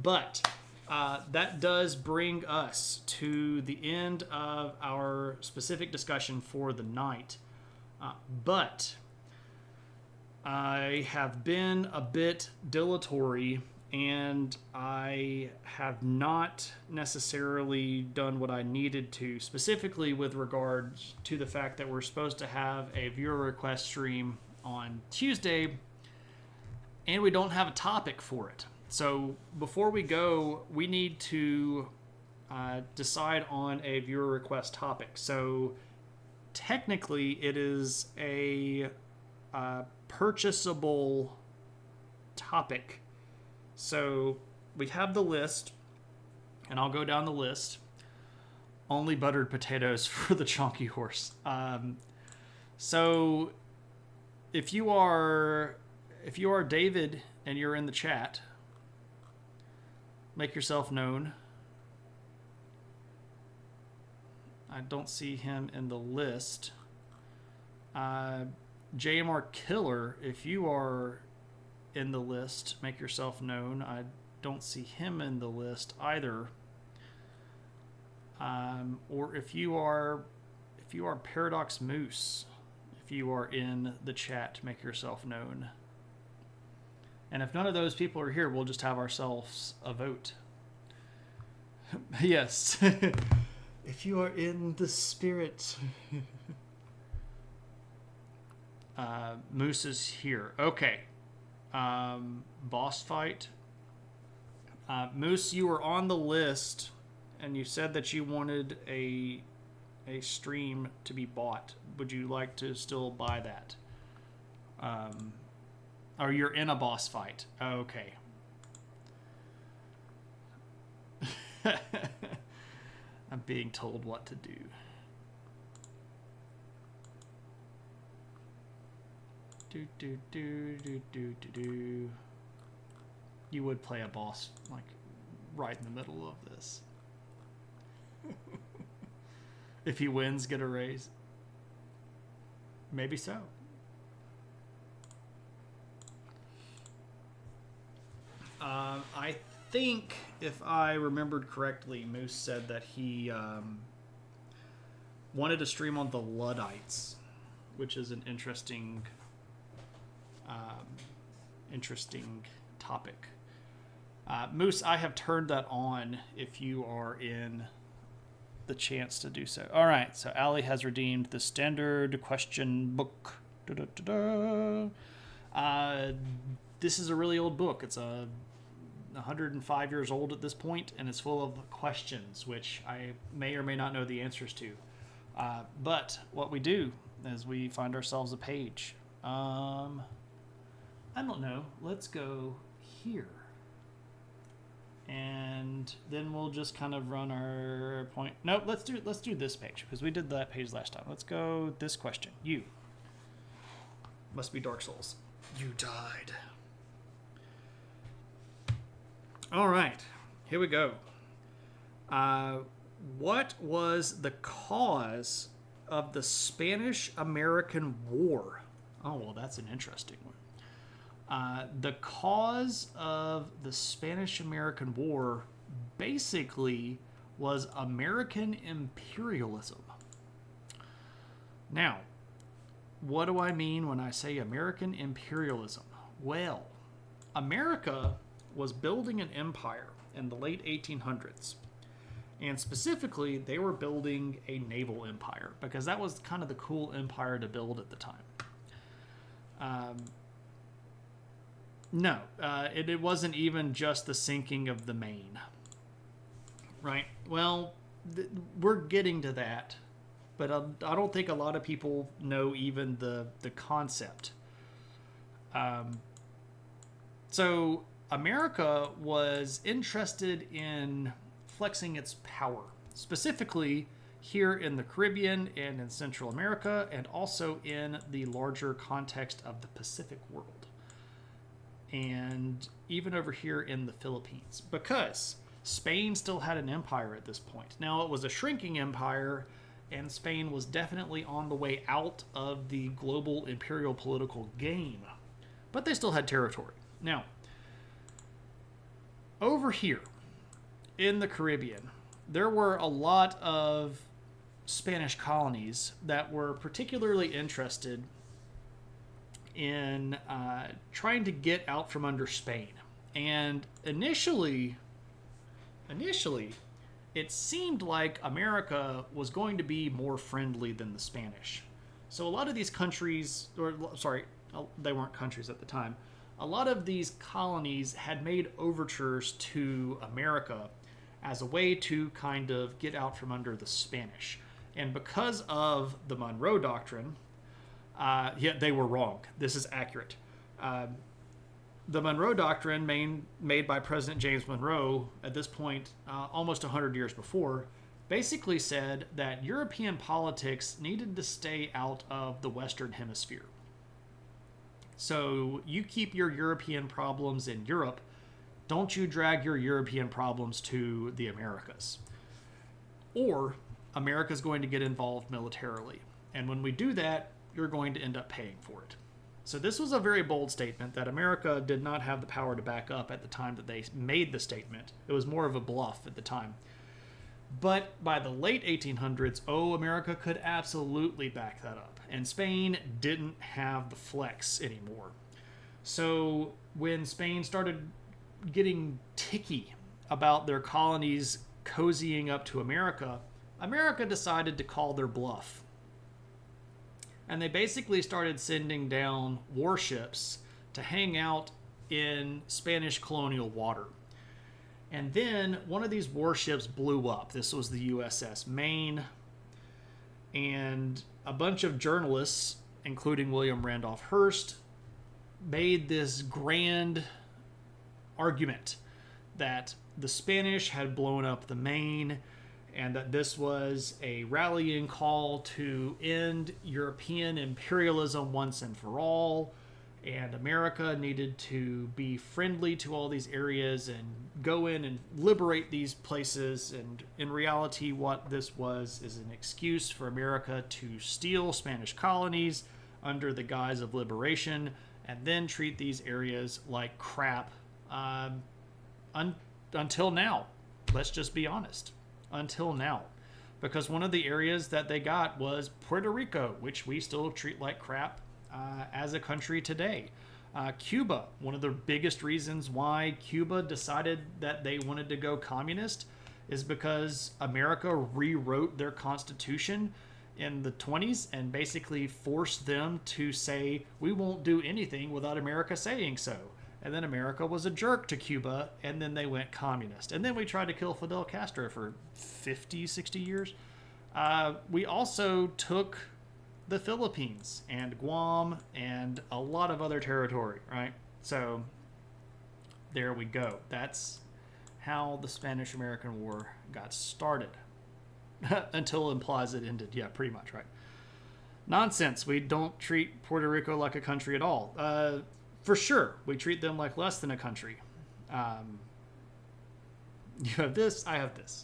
But that does bring us to the end of our specific discussion for the night. But I have been a bit dilatory, and I have not necessarily done what I needed to, specifically with regards to the fact that we're supposed to have a viewer request stream on Tuesday, and we don't have a topic for it. So before we go, we need to decide on a viewer request topic. So technically, it is a purchasable topic. So we have the list, and I'll go down the list. Only buttered potatoes for the Chunky horse. So if you are David and you're in the chat, make yourself known. I don't see him in the list. JMR Killer, if you are in the list, make yourself known. I don't see him in the list either. Or if you are Paradox Moose, if you are in the chat, make yourself known. And if none of those people are here, we'll just have ourselves a vote. Yes. If you are in the spirit. Moose is here. Okay. Boss fight. Moose, you were on the list, and you said that you wanted a stream to be bought. Would you like to still buy that? Or you're in a boss fight. Okay. I'm being told what to do. Do. You would play a boss like right in the middle of this. If he wins, get a raise. Maybe so. I think, if I remembered correctly, Moose said that he wanted to stream on the Luddites, which is an interesting topic. Moose, I have turned that on if you are in the chance to do so. All right, so Ali has redeemed the standard question book. This is a really old book. It's 105 years old at this point, and it's full of questions, which I may or may not know the answers to. But what we do is we find ourselves a page. I don't know. Let's go here. And then we'll just kind of run our point. No, let's do this page, because we did that page last time. Let's go this question. You. Must be Dark Souls. You died. All right. Here we go. What was the cause of the Spanish-American War? Oh, well, that's an interesting one. The cause of the Spanish-American War basically was American imperialism. Now, what do I mean when I say American imperialism? Well, America was building an empire in the late 1800s. And specifically, they were building a naval empire, because that was kind of the cool empire to build at the time. It wasn't even just the sinking of the Maine. Right? Well, we're getting to that, but I don't think a lot of people know even the concept. So America was interested in flexing its power, specifically here in the Caribbean and in Central America, and also in the larger context of the Pacific world. And even over here in the Philippines, because Spain still had an empire at this point. Now, it was a shrinking empire, and Spain was definitely on the way out of the global imperial political game, but they still had territory. Now, over here in the Caribbean, there were a lot of Spanish colonies that were particularly interested in trying to get out from under Spain. And initially, it seemed like America was going to be more friendly than the Spanish. So a lot of these countries, they weren't countries at the time, a lot of these colonies had made overtures to America as a way to kind of get out from under the Spanish. And because of the Monroe Doctrine, they were wrong. This is accurate. The Monroe Doctrine, made by President James Monroe at this point, almost 100 years before, basically said that European politics needed to stay out of the Western Hemisphere. So you keep your European problems in Europe. Don't you drag your European problems to the Americas. Or America's going to get involved militarily. And when we do that, you're going to end up paying for it. So this was a very bold statement that America did not have the power to back up at the time that they made the statement. It was more of a bluff at the time. But by the late 1800s, America could absolutely back that up. And Spain didn't have the flex anymore. So when Spain started getting ticky about their colonies cozying up to America, America decided to call their bluff. And they basically started sending down warships to hang out in Spanish colonial water. And then one of these warships blew up. This was the USS Maine. And a bunch of journalists, including William Randolph Hearst, made this grand argument that the Spanish had blown up the Maine, and that this was a rallying call to end European imperialism once and for all, and America needed to be friendly to all these areas and go in and liberate these places. And in reality, what this was is an excuse for America to steal Spanish colonies under the guise of liberation, and then treat these areas like crap until now. Let's just be honest. Until now. Because one of the areas that they got was Puerto Rico, which we still treat like crap as a country today. Cuba, one of the biggest reasons why Cuba decided that they wanted to go communist is because America rewrote their constitution in the 20s and basically forced them to say, we won't do anything without America saying so. And then America was a jerk to Cuba, and then they went communist. And then we tried to kill Fidel Castro for 50, 60 years. We also took the Philippines and Guam and a lot of other territory, right? So there we go. That's how the Spanish-American War got started. Until it implies it ended. Yeah, pretty much, right? Nonsense. We don't treat Puerto Rico like a country at all. For sure, we treat them like less than a country. You have this, I have this.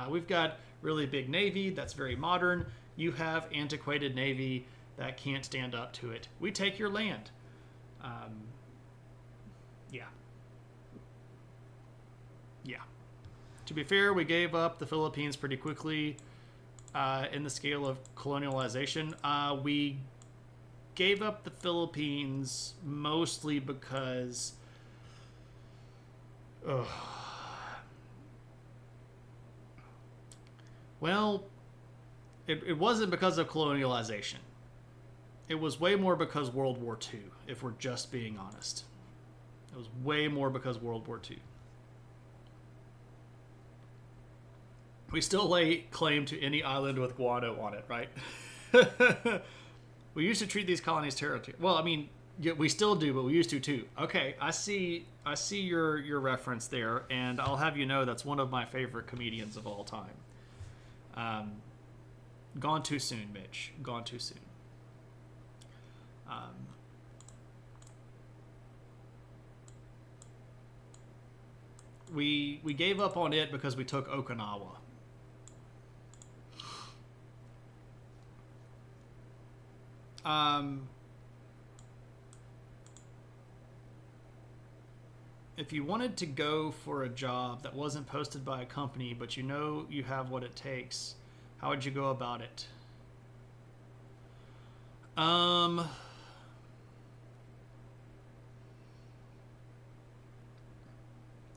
We've got really big Navy that's very modern. You have antiquated Navy that can't stand up to it. We take your land. Yeah. To be fair, we gave up the Philippines pretty quickly in the scale of colonialization. We gave up the Philippines mostly because it wasn't because of colonialization. It was way more because World War II, if we're just being honest. It was way more because World War II. We still lay claim to any island with guano on it, right? We used to treat these colonies territory. Well, I mean, yeah, we still do, but we used to too. Okay, I see your reference there, and I'll have you know that's one of my favorite comedians of all time. Gone too soon, Mitch. Gone too soon. We gave up on it because we took Okinawa. If you wanted to go for a job that wasn't posted by a company, but you know you have what it takes, how would you go about it? I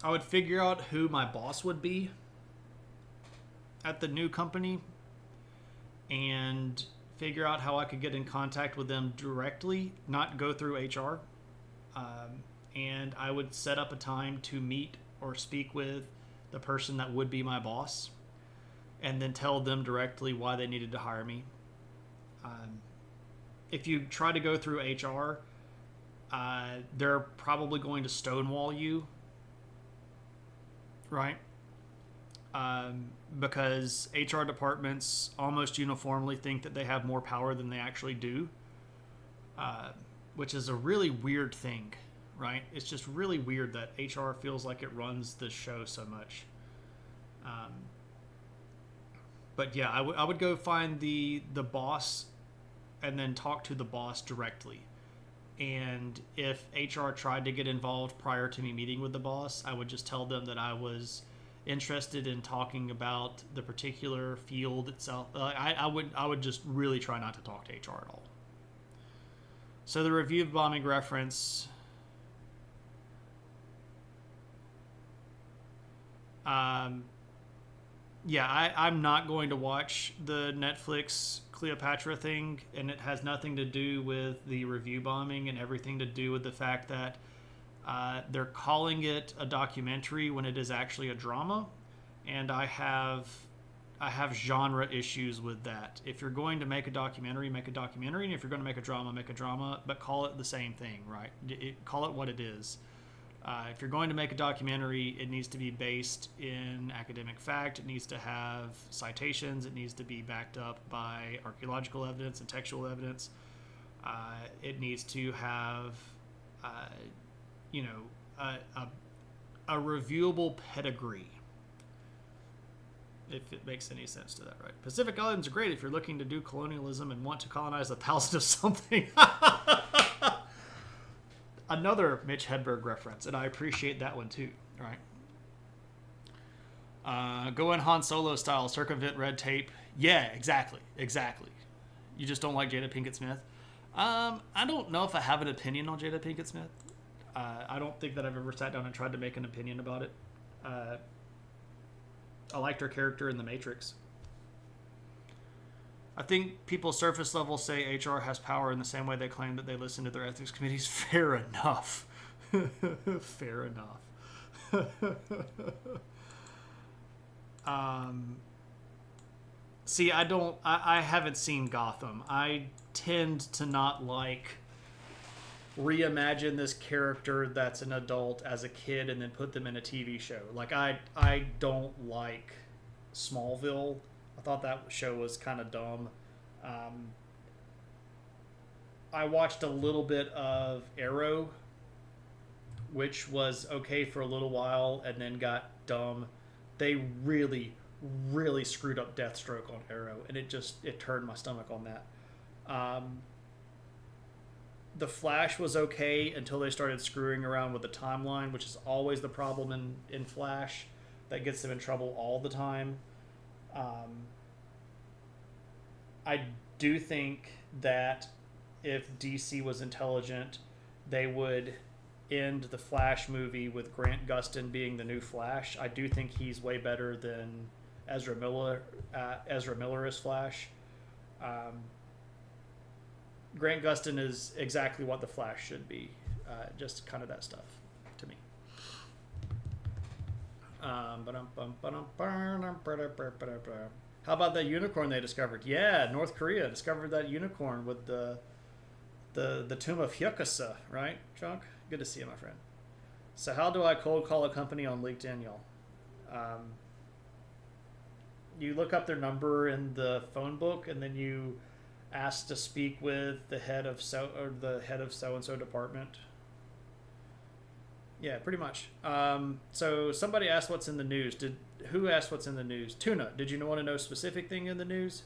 would figure out who my boss would be at the new company and figure out how I could get in contact with them directly, not go through HR. And I would set up a time to meet or speak with the person that would be my boss and then tell them directly why they needed to hire me. If you try to go through HR, they're probably going to stonewall you, right? Because HR departments almost uniformly think that they have more power than they actually do, which is a really weird thing, right? It's just really weird that HR feels like it runs this show so much. But yeah, I would go find the boss and then talk to the boss directly. And if HR tried to get involved prior to me meeting with the boss, I would just tell them that I was interested in talking about the particular field itself. I would just really try not to talk to HR at all. So the review bombing reference. Yeah, I'm not going to watch the Netflix Cleopatra thing, and it has nothing to do with the review bombing and everything to do with the fact that they're calling it a documentary when it is actually a drama, and I have genre issues with that. If you're going to make a documentary, make a documentary, and if you're going to make a drama, but call it the same thing, right? Call it what it is. If you're going to make a documentary, it needs to be based in academic fact. It needs to have citations. It needs to be backed up by archaeological evidence and textual evidence. It needs to have, a reviewable pedigree, if it makes any sense to that, right? Pacific Islands are great if you're looking to do colonialism and want to colonize 1,000 of something. Another Mitch Hedberg reference, and I appreciate that one too, right? Go in Han Solo style, circumvent red tape. Yeah, exactly. You just don't like Jada Pinkett Smith. I don't know if I have an opinion on Jada Pinkett Smith. I don't think that I've ever sat down and tried to make an opinion about it. I liked her character in The Matrix. I think people surface level say HR has power in the same way they claim that they listen to their ethics committees. Fair enough. Fair enough. See, I haven't seen Gotham. I tend to not like reimagine this character that's an adult as a kid and then put them in a TV show. Like, I don't like Smallville. I thought that show was kind of dumb. I watched a little bit of Arrow, which was okay for a little while and then got dumb. They really, really screwed up Deathstroke on Arrow, and it turned my stomach on that. The Flash was okay until they started screwing around with the timeline, which is always the problem in Flash. That gets them in trouble all the time. I do think that if DC was intelligent, they would end the Flash movie with Grant Gustin being the new Flash. I do think he's way better than Ezra Miller as Flash. Grant Gustin is exactly what the Flash should be. Just kind of that stuff to me. How about that unicorn they discovered? Yeah, North Korea discovered that unicorn with the tomb of Hyukusa, right, Chunk? Good to see you, my friend. So how do I cold call a company on LinkedIn, y'all? you look up their number in the phone book, and then you ask to speak with the head of so and so department. Yeah, pretty much. So somebody asked what's in the news. Who asked what's in the news? Tuna. Did you want to know a specific thing in the news?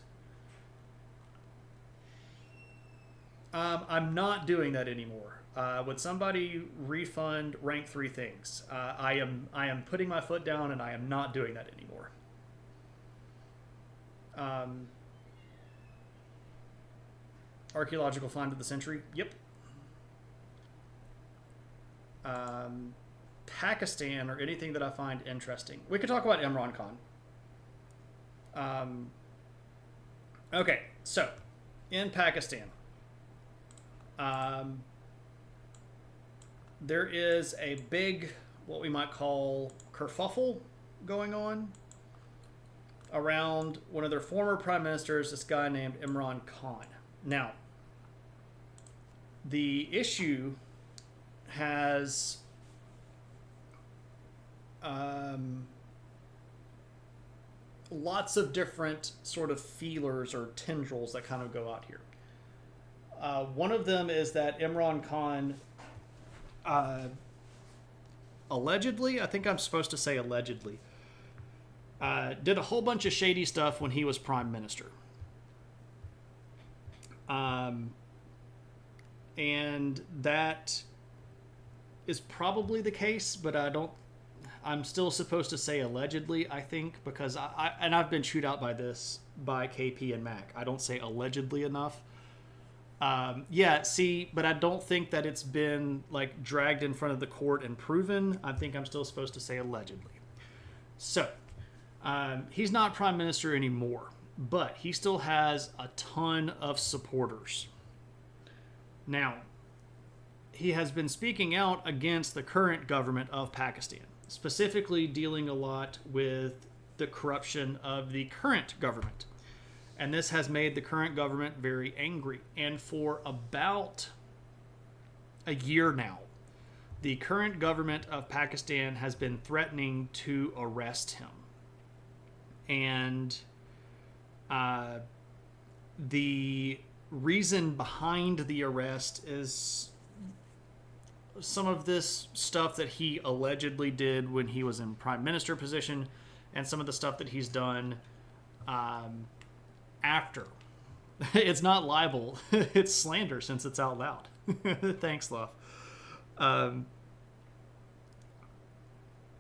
I'm not doing that anymore. Would somebody refund rank 3 things? I am putting my foot down, and I am not doing that anymore. Archaeological find of the century. Yep. Pakistan, or anything that I find interesting. We could talk about Imran Khan. Okay, so in Pakistan, there is a big, what we might call, kerfuffle going on around one of their former prime ministers, this guy named Imran Khan. Now, the issue has lots of different sort of feelers or tendrils that kind of go out here. One of them is that Imran Khan allegedly, I think I'm supposed to say allegedly, did a whole bunch of shady stuff when he was prime minister. And that is probably the case, but I'm still supposed to say allegedly, I think, because I've been chewed out by this by KP and Mac. I don't say allegedly enough. Yeah, see, but I don't think that it's been like dragged in front of the court and proven. I think I'm still supposed to say allegedly. So, he's not prime minister anymore, but he still has a ton of supporters. Now, he has been speaking out against the current government of Pakistan, specifically dealing a lot with the corruption of the current government. And this has made the current government very angry. And for about a year now, the current government of Pakistan has been threatening to arrest him. And the reason behind the arrest is some of this stuff that he allegedly did when he was in prime minister position, and some of the stuff that he's done after. It's not libel, it's slander since it's out loud. Thanks, love.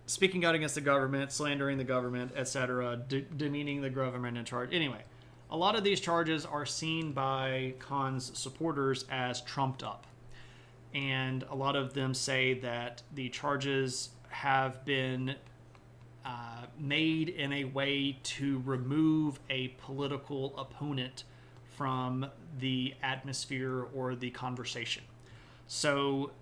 Speaking out against the government, slandering the government, etc., demeaning the government in charge. Anyway, a lot of these charges are seen by Khan's supporters as trumped up. And a lot of them say that the charges have been made in a way to remove a political opponent from the atmosphere or the conversation. So,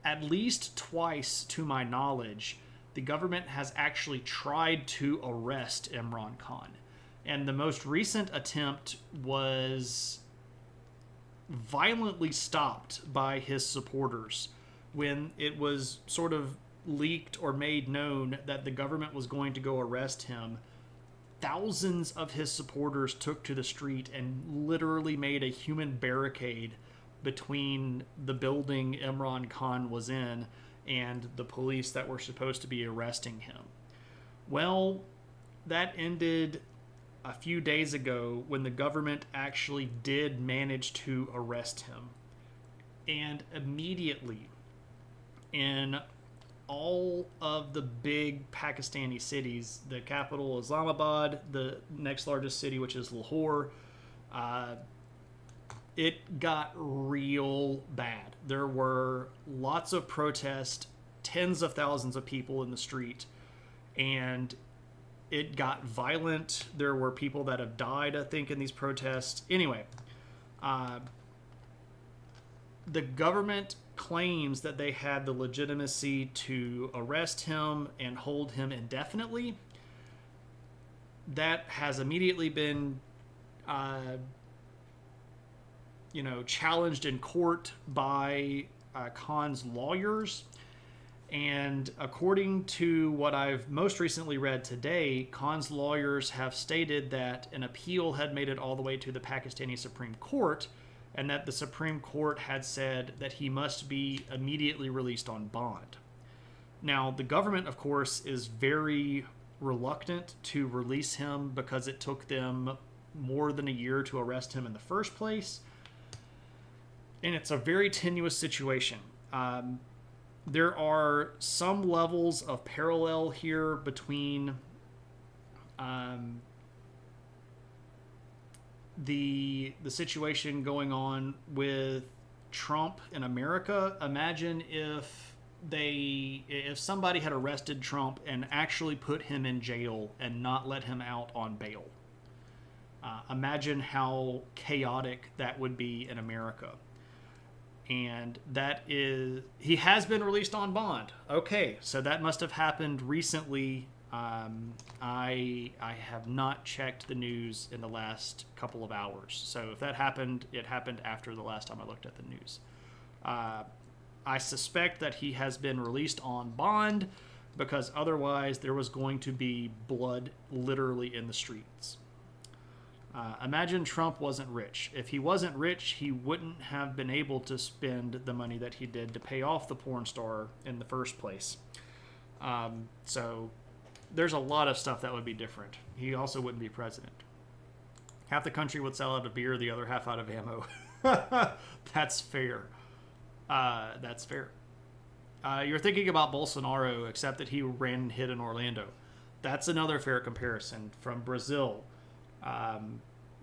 at least twice, to my knowledge, the government has actually tried to arrest Imran Khan. And the most recent attempt was violently stopped by his supporters when it was sort of leaked or made known that the government was going to go arrest him. Thousands of his supporters took to the street and literally made a human barricade between the building Imran Khan was in and the police that were supposed to be arresting him. Well, that ended a few days ago when the government actually did manage to arrest him. And immediately, in all of the big Pakistani cities, the capital Islamabad, the next largest city, which is Lahore, it got real bad. There were lots of protests, tens of thousands of people in the street, and it got violent. There were people that have died, I think, in these protests. Anyway, the government claims that they had the legitimacy to arrest him and hold him indefinitely. That has immediately been challenged in court by Khan's lawyers. And according to what I've most recently read today, Khan's lawyers have stated that an appeal had made it all the way to the Pakistani Supreme Court, and that the Supreme Court had said that he must be immediately released on bond. Now, the government, of course, is very reluctant to release him because it took them more than a year to arrest him in the first place. And it's a very tenuous situation. There are some levels of parallel here between the situation going on with Trump in America. Imagine if somebody had arrested Trump and actually put him in jail and not let him out on bail. Imagine how chaotic that would be in America. And he has been released on bond. Okay, so that must have happened recently. I have not checked the news in the last couple of hours. So if that happened, it happened after the last time I looked at the news. I suspect that he has been released on bond because otherwise there was going to be blood literally in the streets. Imagine Trump wasn't rich. If he wasn't rich, he wouldn't have been able to spend the money that he did to pay off the porn star in the first place. So there's a lot of stuff that would be different. He also wouldn't be president. Half the country would sell out of beer, the other half out of ammo. That's fair. That's fair. You're thinking about Bolsonaro, except that he ran and hid in Orlando. That's another fair comparison. From Brazil.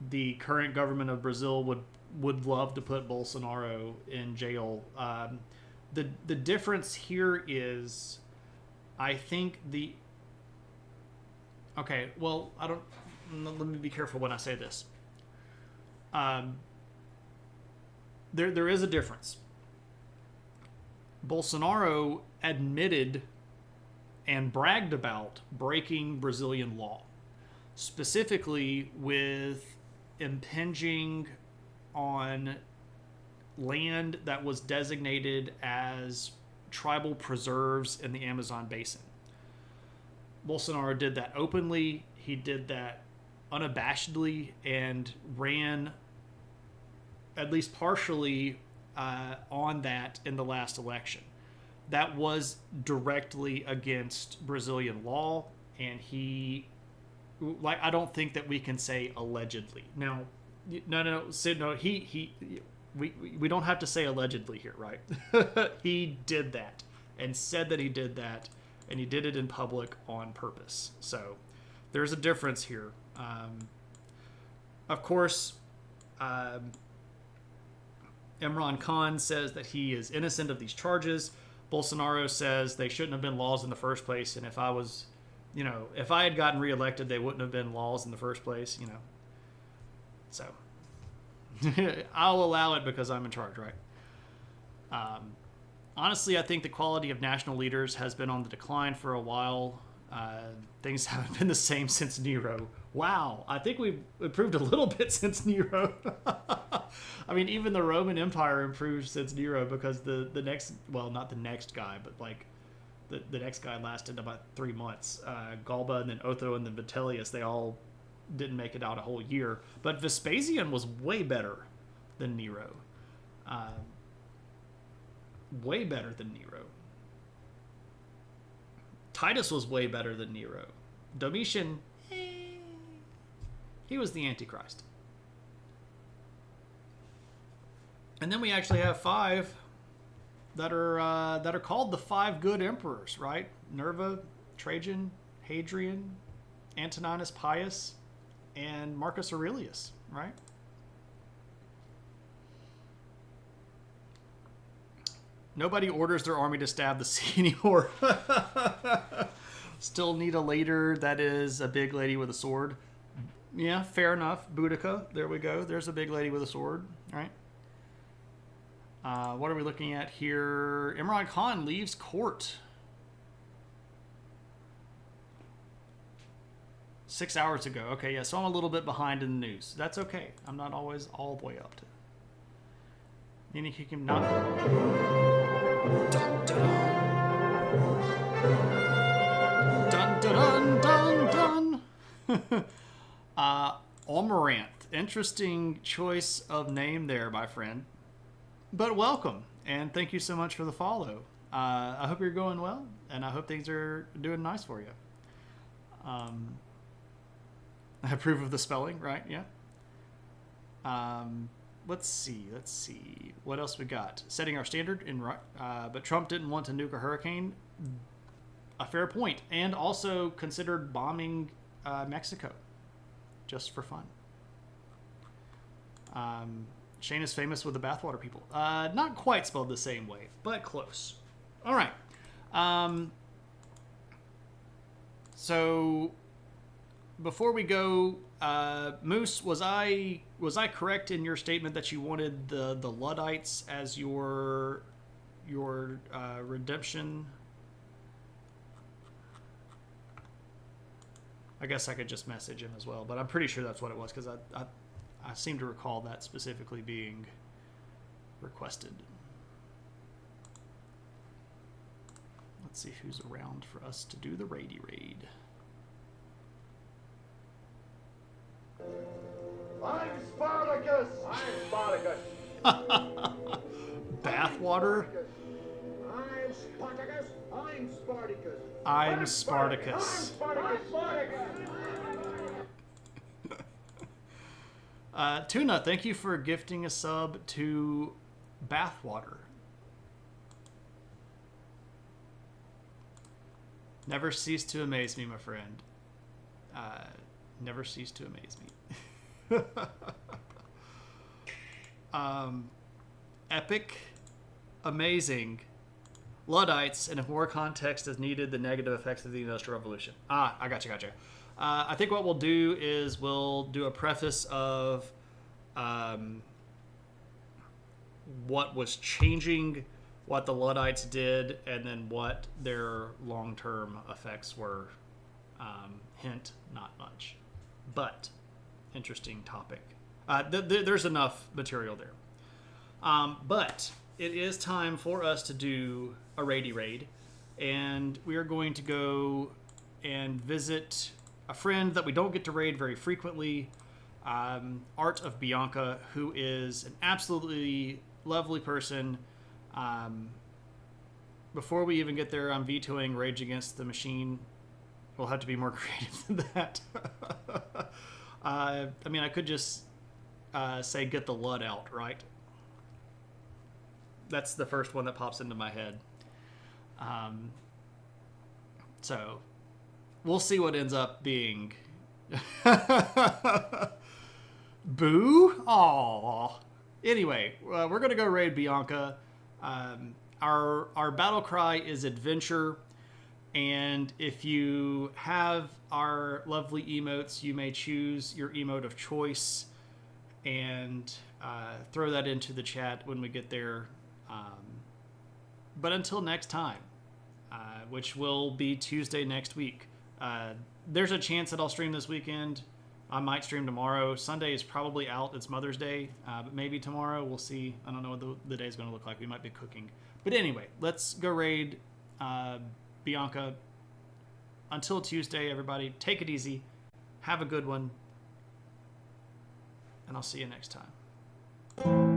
The current government of Brazil would love to put Bolsonaro in jail. The difference here is, I think okay, well, let me be careful when I say this. There is a difference. Bolsonaro admitted and bragged about breaking Brazilian law, specifically with impinging on land that was designated as tribal preserves in the Amazon basin. Bolsonaro did that openly. He did that unabashedly and ran at least partially on that in the last election. That was directly against Brazilian law, and I don't think that we can say allegedly. Now, we don't have to say allegedly here, right? He did that and said that he did that, and he did it in public on purpose. So there's a difference here. Of course, Imran Khan says that he is innocent of these charges. Bolsonaro says they shouldn't have been laws in the first place, and if I had gotten reelected, they wouldn't have been laws in the first place, So I'll allow it because I'm in charge, right? Honestly, I think the quality of national leaders has been on the decline for a while. Things haven't been the same since Nero. Wow, I think we've improved a little bit since Nero. I mean, even the Roman Empire improved since Nero because the next, well, not the next guy, but like the next guy lasted about 3 months. Galba and then Otho and then Vitellius, they all didn't make it out a whole year. But Vespasian was way better than Nero. Way better than Nero. Titus was way better than Nero. Domitian, he was the Antichrist. And then we actually have 5 that are called the 5 good emperors, right? Nerva, Trajan, Hadrian, Antoninus Pius, and Marcus Aurelius, right? Nobody orders their army to stab the sea anymore. Still need a leader that is a big lady with a sword. Yeah, fair enough. Boudica, there we go. There's a big lady with a sword, right? What are we looking at here? Imran Khan leaves court. 6 hours ago. Okay, yeah, so I'm a little bit behind in the news. That's okay. I'm not always all the way up to it. Meaning he can not... Dun, dun. Dun dun dun dun dun. Almaranth. Interesting choice of name there, my friend. But welcome, and thank you so much for the follow. I hope you're going well, and I hope things are doing nice for you. I approve of the spelling, right? Yeah. Let's see. What else we got? Setting our standard but Trump didn't want to nuke a hurricane. A fair point, and also considered bombing Mexico, just for fun. Shane is famous with the bathwater people. Not quite spelled the same way, but close. All right. So before we go, Moose, was I correct in your statement that you wanted the Luddites as your redemption? I guess I could just message him as well, but I'm pretty sure that's what it was, because I seem to recall that specifically being requested. Let's see who's around for us to do the raidy raid. I'm Spartacus! I'm Spartacus! Bathwater? I'm Spartacus! I'm Spartacus! I'm Spartacus. I'm Spartacus! Tuna, thank you for gifting a sub to Bathwater. Never cease to amaze me, my friend. Never cease to amaze me. Epic, amazing, Luddites, and if more context is needed, the negative effects of the Industrial Revolution. I gotcha. I think what we'll do is we'll do a preface of what was changing, what the Luddites did, and then what their long-term effects were. Hint, not much. But interesting topic. There's enough material there. But it is time for us to do a raidy raid. And we are going to go and visit a friend that we don't get to raid very frequently, Art of Bianca, who is an absolutely lovely person. Before we even get there, I'm vetoing Rage Against the Machine. We'll have to be more creative than that. I mean, I could just say get the Lud out, right? That's the first one that pops into my head. So we'll see what ends up being. Boo? Aww. Anyway, we're going to go raid Bianca. Our battle cry is adventure. And if you have our lovely emotes, you may choose your emote of choice and throw that into the chat when we get there. But until next time, which will be Tuesday next week, there's a chance that I'll stream this weekend. I might stream tomorrow. Sunday is probably out. It's Mother's Day, but maybe tomorrow. We'll see. I don't know what the day is going to look like. We might be cooking. But anyway, let's go raid Bianca. Until Tuesday, everybody, take it easy. Have a good one. And I'll see you next time.